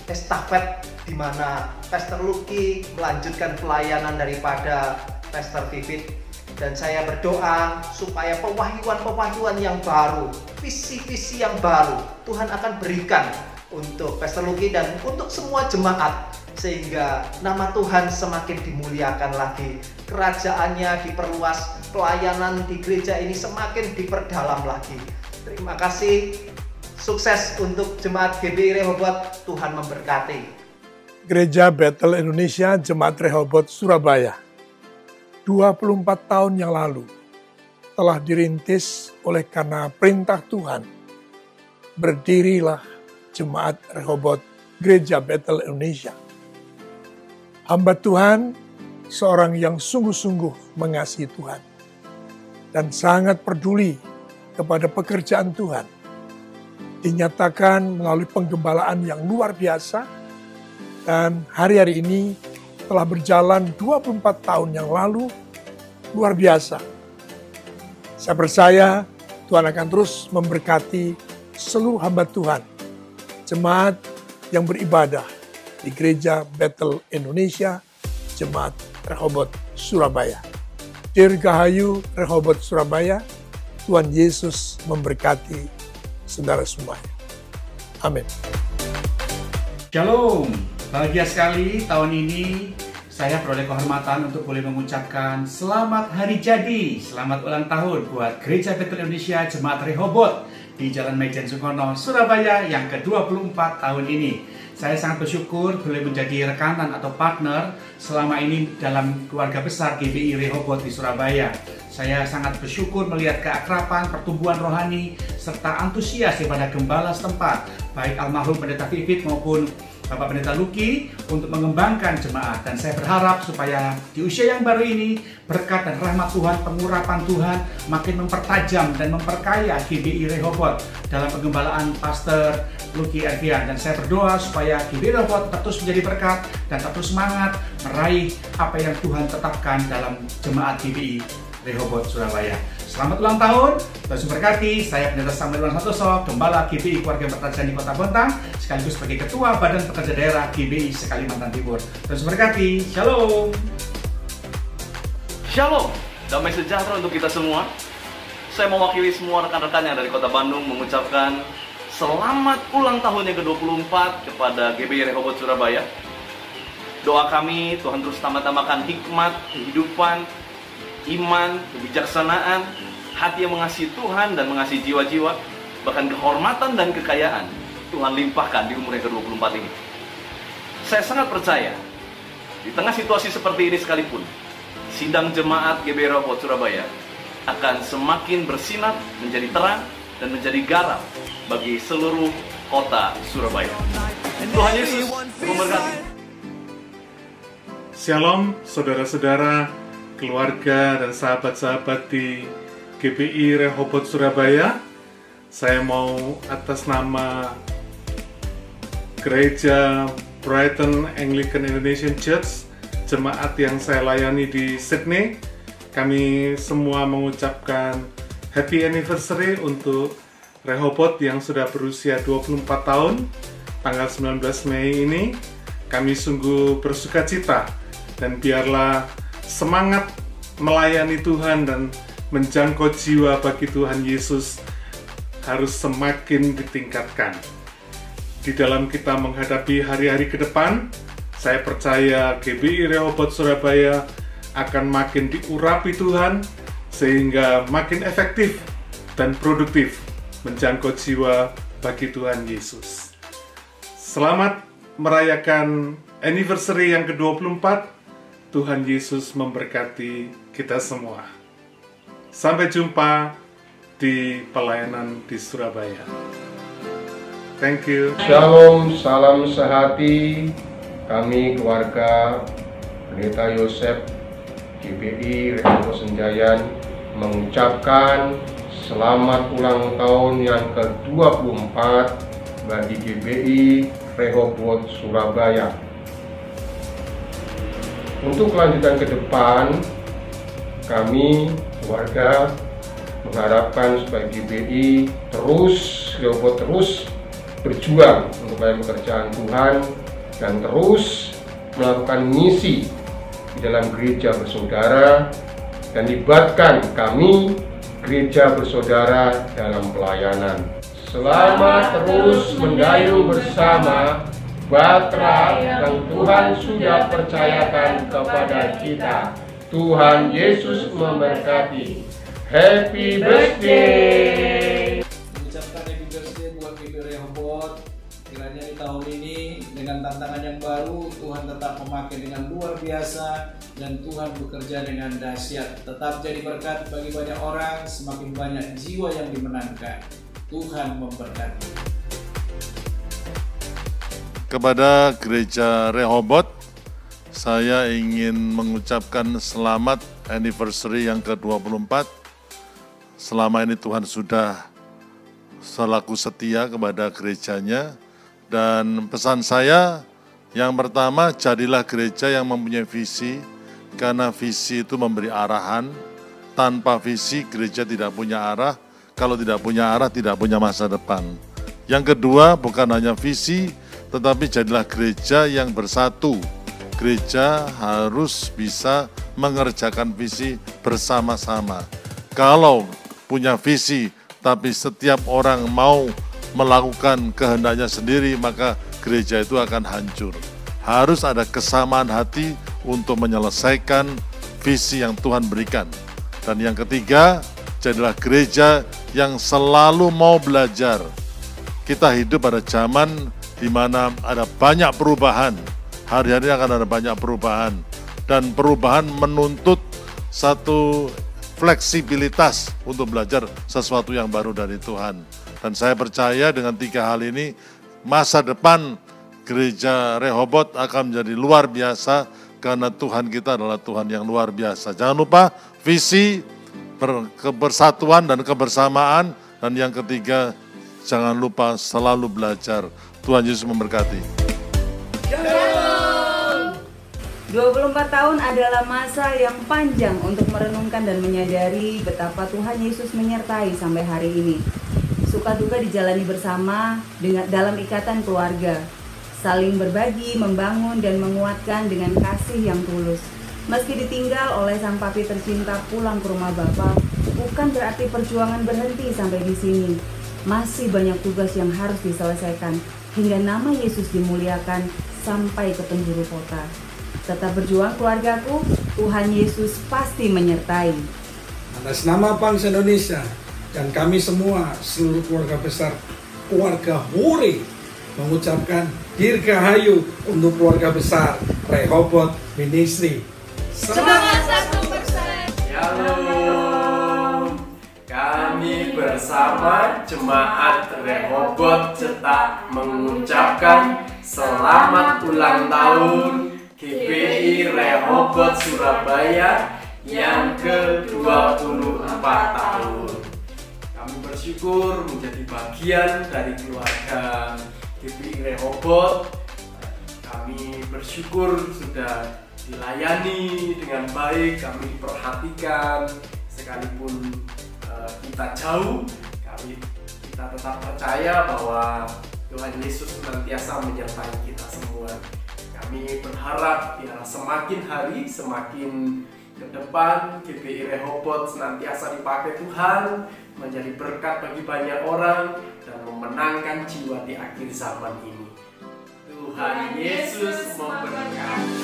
estafet di mana Pastor Lucky melanjutkan pelayanan daripada Pastor Pipit. Dan saya berdoa supaya pewahyuan-pewahyuan yang baru, visi-visi yang baru Tuhan akan berikan untuk Pastor Lucky dan untuk semua jemaat, sehingga nama Tuhan semakin dimuliakan lagi kerajaannya diperluas, pelayanan di gereja ini semakin diperdalam lagi. Terima kasih, sukses untuk Jemaat GBI Rehoboth, Tuhan memberkati. Gereja Bethel Indonesia Jemaat Rehoboth Surabaya 24 tahun yang lalu telah dirintis oleh karena perintah Tuhan. Berdirilah Jemaat Rehoboth Gereja Bethel Indonesia. Hamba Tuhan seorang yang sungguh-sungguh mengasihi Tuhan dan sangat peduli kepada pekerjaan Tuhan. Dinyatakan melalui penggembalaan yang luar biasa, dan hari-hari ini telah berjalan 24 tahun yang lalu, luar biasa. Saya percaya Tuhan akan terus memberkati seluruh hamba Tuhan, jemaat yang beribadah di Gereja Bethel Indonesia, Jemaat Rehoboth Surabaya. Dirgahayu Rehoboth Surabaya, Tuhan Yesus memberkati saudara semuanya. Amin. Shalom, bahagia sekali tahun ini saya peroleh kehormatan untuk boleh mengucapkan selamat hari jadi, selamat ulang tahun buat Gereja Bethel Indonesia Jemaat Rehoboth di Jalan Maijen Sukono, Surabaya yang ke-24 tahun ini. Saya sangat bersyukur boleh menjadi rekanan atau partner selama ini dalam keluarga besar GBI Rehoboth di Surabaya. Saya sangat bersyukur melihat keakraban, pertumbuhan rohani, serta antusias daripada gembala setempat, baik almarhum Pendeta Vivit maupun Bapak Pendeta Luki untuk mengembangkan jemaat. Dan saya berharap supaya di usia yang baru ini berkat dan rahmat Tuhan, pengurapan Tuhan makin mempertajam dan memperkaya GBI Rehoboth dalam penggembalaan Pastor Luki Ervian. Dan saya berdoa supaya GBI Rehoboth terus menjadi berkat dan terus semangat meraih apa yang Tuhan tetapkan dalam jemaat GBI Rehoboth Surabaya. Selamat ulang tahun, Tuhan memberkati. Saya Pendeta Samuel Iwan Santoso, Gembala GBI Keluarga Pertajaan di Kota Bontang, sekaligus sebagai Ketua Badan Pekerja Daerah GBI Sekalimantan Timur. Tuhan memberkati. Shalom. Shalom, damai sejahtera untuk kita semua. Saya mewakili semua rekan-rekan yang dari Kota Bandung mengucapkan selamat ulang tahun yang ke-24 kepada GBI Rehoboth Surabaya. Doa kami, Tuhan terus tambah-tambahkan hikmat, kehidupan, iman, kebijaksanaan, hati yang mengasihi Tuhan dan mengasihi jiwa-jiwa, bahkan kehormatan dan kekayaan Tuhan limpahkan di umur yang ke-24 ini. Saya sangat percaya, di tengah situasi seperti ini sekalipun, sidang jemaat GBI Rehoboth Surabaya akan semakin bersinar, menjadi terang, dan menjadi garam bagi seluruh kota Surabaya. Tuhan Yesus memberkati. Shalom saudara-saudara, keluarga dan sahabat-sahabat di GBI Rehoboth Surabaya. Saya mau atas nama Gereja Brighton Anglican Indonesian Church, jemaat yang saya layani di Sydney, kami semua mengucapkan happy anniversary untuk Rehoboth yang sudah berusia 24 tahun. Tanggal 19 Mei ini kami sungguh bersuka cita, dan biarlah semangat melayani Tuhan dan menjangkau jiwa bagi Tuhan Yesus harus semakin ditingkatkan. Di dalam kita menghadapi hari-hari ke depan, saya percaya GBI Rehoboth Surabaya akan makin diurapi Tuhan sehingga makin efektif dan produktif menjangkau jiwa bagi Tuhan Yesus. Selamat merayakan anniversary yang ke-24. Tuhan Yesus memberkati kita semua. Sampai jumpa di pelayanan di Surabaya. Thank you. Shalom, salam sehati. Kami keluarga Pendeta Yosef GBI Rehoboth Senjayan mengucapkan selamat ulang tahun yang ke-24 bagi GBI Rehoboth Surabaya. Untuk kelanjutan ke depan, kami keluarga mengharapkan supaya GBI Rehoboth terus berjuang untuk pekerjaan Tuhan dan terus melakukan misi di dalam gereja bersaudara, dan libatkan kami gereja bersaudara dalam pelayanan. Selamat terus mendayung bersama Batra yang Tuhan sudah percayakan kepada kita. Tuhan Yesus memberkati. Happy birthday. Mengucapkan happy birthday buat GBI Rehoboth. Kiranya di tahun ini dengan tantangan yang baru, Tuhan tetap memakai dengan luar biasa dan Tuhan bekerja dengan dahsyat. Tetap jadi berkat bagi banyak orang, semakin banyak jiwa yang dimenangkan. Tuhan memberkati. Kepada Gereja Rehoboth, saya ingin mengucapkan selamat anniversary yang ke-24. Selama ini Tuhan sudah selaku setia kepada gerejanya. Dan pesan saya yang pertama, jadilah gereja yang mempunyai visi, karena visi itu memberi arahan. Tanpa visi gereja tidak punya arah, kalau tidak punya arah tidak punya masa depan. Yang kedua, bukan hanya visi, tetapi jadilah gereja yang bersatu. Gereja harus bisa mengerjakan visi bersama-sama. Kalau punya visi, tapi setiap orang mau melakukan kehendaknya sendiri, maka gereja itu akan hancur. Harus ada kesamaan hati untuk menyelesaikan visi yang Tuhan berikan. Dan yang ketiga, jadilah gereja yang selalu mau belajar. Kita hidup pada zaman di mana ada banyak perubahan. Hari-hari akan ada banyak perubahan. Dan perubahan menuntut satu fleksibilitas untuk belajar sesuatu yang baru dari Tuhan. Dan saya percaya dengan 3 hal ini, masa depan Gereja Rehoboth akan menjadi luar biasa, karena Tuhan kita adalah Tuhan yang luar biasa. Jangan lupa visi, kebersatuan dan kebersamaan. Dan yang ketiga, jangan lupa selalu belajar. Tuhan Yesus memberkati. Shalom. 24 tahun adalah masa yang panjang untuk merenungkan dan menyadari betapa Tuhan Yesus menyertai sampai hari ini. Suka duka dijalani bersama dalam ikatan keluarga, saling berbagi, membangun dan menguatkan dengan kasih yang tulus. Meski ditinggal oleh sang papi tercinta pulang ke rumah Bapa, bukan berarti perjuangan berhenti sampai di sini. Masih banyak tugas yang harus diselesaikan hingga nama Yesus dimuliakan sampai ke penjuru kota. Tetap berjuang keluargaku, Tuhan Yesus pasti menyertai. Atas nama bangsa Indonesia dan kami semua, seluruh keluarga besar, keluarga Hore, mengucapkan dirgahayu untuk keluarga besar Rehoboth Ministry. Semangat 1%. Shalom. Kami bersama Jemaat Rehoboth Cetak mengucapkan selamat ulang tahun GBI Rehoboth Surabaya yang ke-24 tahun. Kami bersyukur menjadi bagian dari keluarga GBI Rehoboth. Kami bersyukur sudah dilayani dengan baik, kami diperhatikan, sekalipun kita jauh, kita tetap percaya bahwa Tuhan Yesus senantiasa menyertai kita semua. Kami berharap biar semakin hari, semakin ke depan GBI Rehoboth senantiasa dipakai Tuhan, menjadi berkat bagi banyak orang dan memenangkan jiwa di akhir zaman ini. Tuhan Yesus memberkati.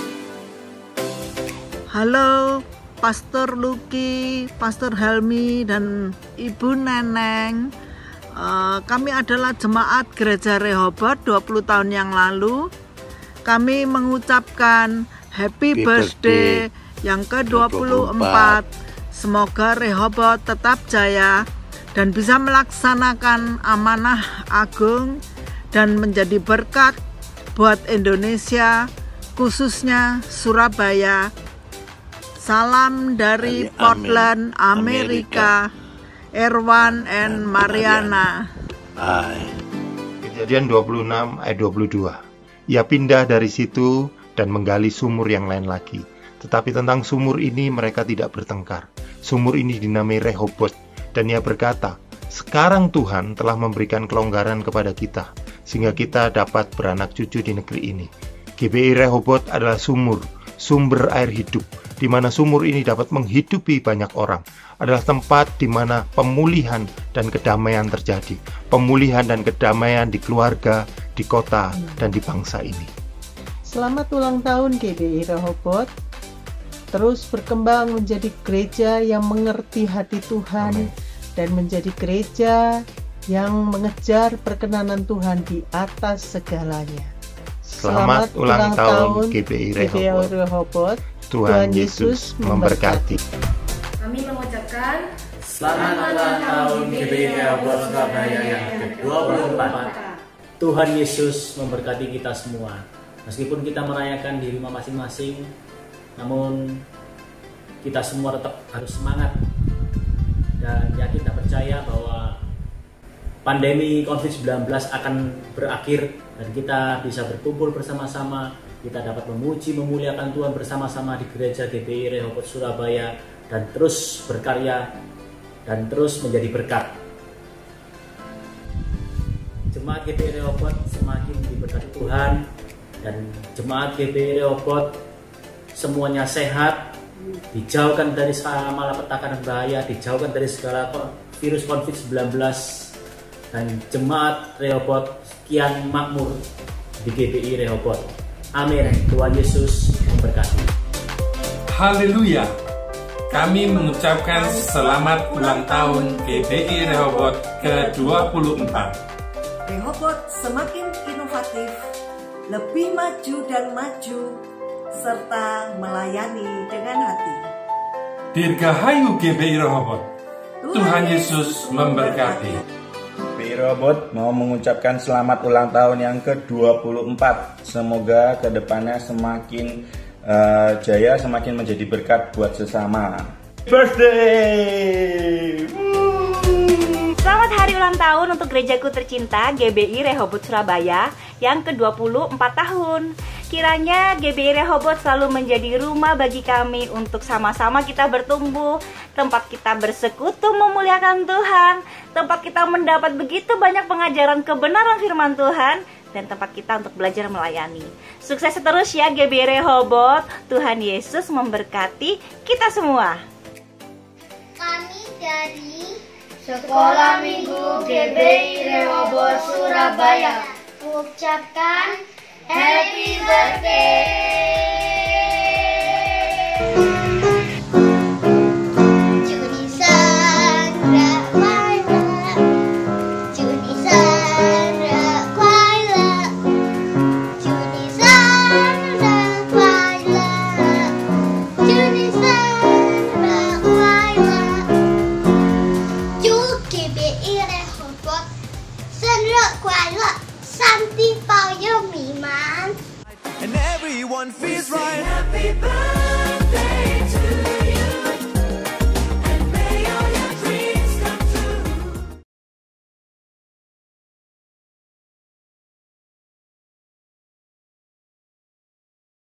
Halo, Pastor Luki, Pastor Helmi, dan Ibu Neneng. Kami adalah jemaat Gereja Rehoboth 20 tahun yang lalu. Kami mengucapkan happy birthday yang ke-24. Semoga Rehoboth tetap jaya dan bisa melaksanakan amanah agung dan menjadi berkat buat Indonesia, khususnya Surabaya. Salam dari Portland, Amerika, Erwan and Mariana. Kejadian 26 ayat 22. Ia pindah dari situ dan menggali sumur yang lain lagi. Tetapi tentang sumur ini mereka tidak bertengkar. Sumur ini dinamai Rehoboth, dan ia berkata, sekarang Tuhan telah memberikan kelonggaran kepada kita, sehingga kita dapat beranak cucu di negeri ini. GBI Rehoboth adalah sumber air hidup, di mana sumur ini dapat menghidupi banyak orang. Adalah tempat di mana pemulihan dan kedamaian terjadi. Pemulihan dan kedamaian di keluarga, di kota, dan di bangsa ini. Selamat ulang tahun GBI Rehoboth. terus berkembang menjadi gereja yang mengerti hati Tuhan dan menjadi gereja yang mengejar perkenanan Tuhan di atas segalanya. Selamat ulang tahun GBI Rehoboth. Tuhan Yesus memberkati. Kami mengucapkan selamat ulang tahun GBI Rehoboth Surabaya yang ke-24. Tuhan Yesus memberkati kita semua. Meskipun kita merayakan di rumah masing-masing, namun kita semua tetap harus semangat dan yakin dan percaya bahwa pandemi COVID-19 akan berakhir dan kita bisa berkumpul bersama-sama, kita dapat memuji memuliakan Tuhan bersama-sama di gereja GBI Rehoboth Surabaya dan terus berkarya dan terus menjadi berkat. Jemaat GBI Rehoboth semakin diberkati Tuhan dan jemaat GBI Rehoboth semuanya sehat, dijauhkan dari segala malapetaka dan bahaya, dijauhkan dari segala virus COVID-19, dan jemaat Rehoboth kian makmur di GBI Rehoboth. Amin. Tuhan Yesus memberkati. Haleluya. Kami mengucapkan selamat ulang tahun GBI Rehoboth ke-24. Rehoboth semakin inovatif, lebih maju dan maju, serta melayani dengan hati. Dirgahayu GBI Rehoboth. Tuhan Yesus memberkati. GBI Rehoboth mau mengucapkan selamat ulang tahun yang ke-24. Semoga kedepannya semakin jaya, semakin menjadi berkat buat sesama. Birthday! Selamat hari ulang tahun untuk gerejaku tercinta GBI Rehoboth Surabaya yang ke-24 tahun. Kiranya GBI Rehoboth selalu menjadi rumah bagi kami untuk sama-sama kita bertumbuh, tempat kita bersekutu memuliakan Tuhan, tempat kita mendapat begitu banyak pengajaran kebenaran firman Tuhan, dan tempat kita untuk belajar melayani. Sukses terus ya GBI Rehoboth. Tuhan Yesus memberkati kita semua. Kami dari Sekolah Minggu GBI Rehoboth Surabaya mengucapkan Happy Birthday.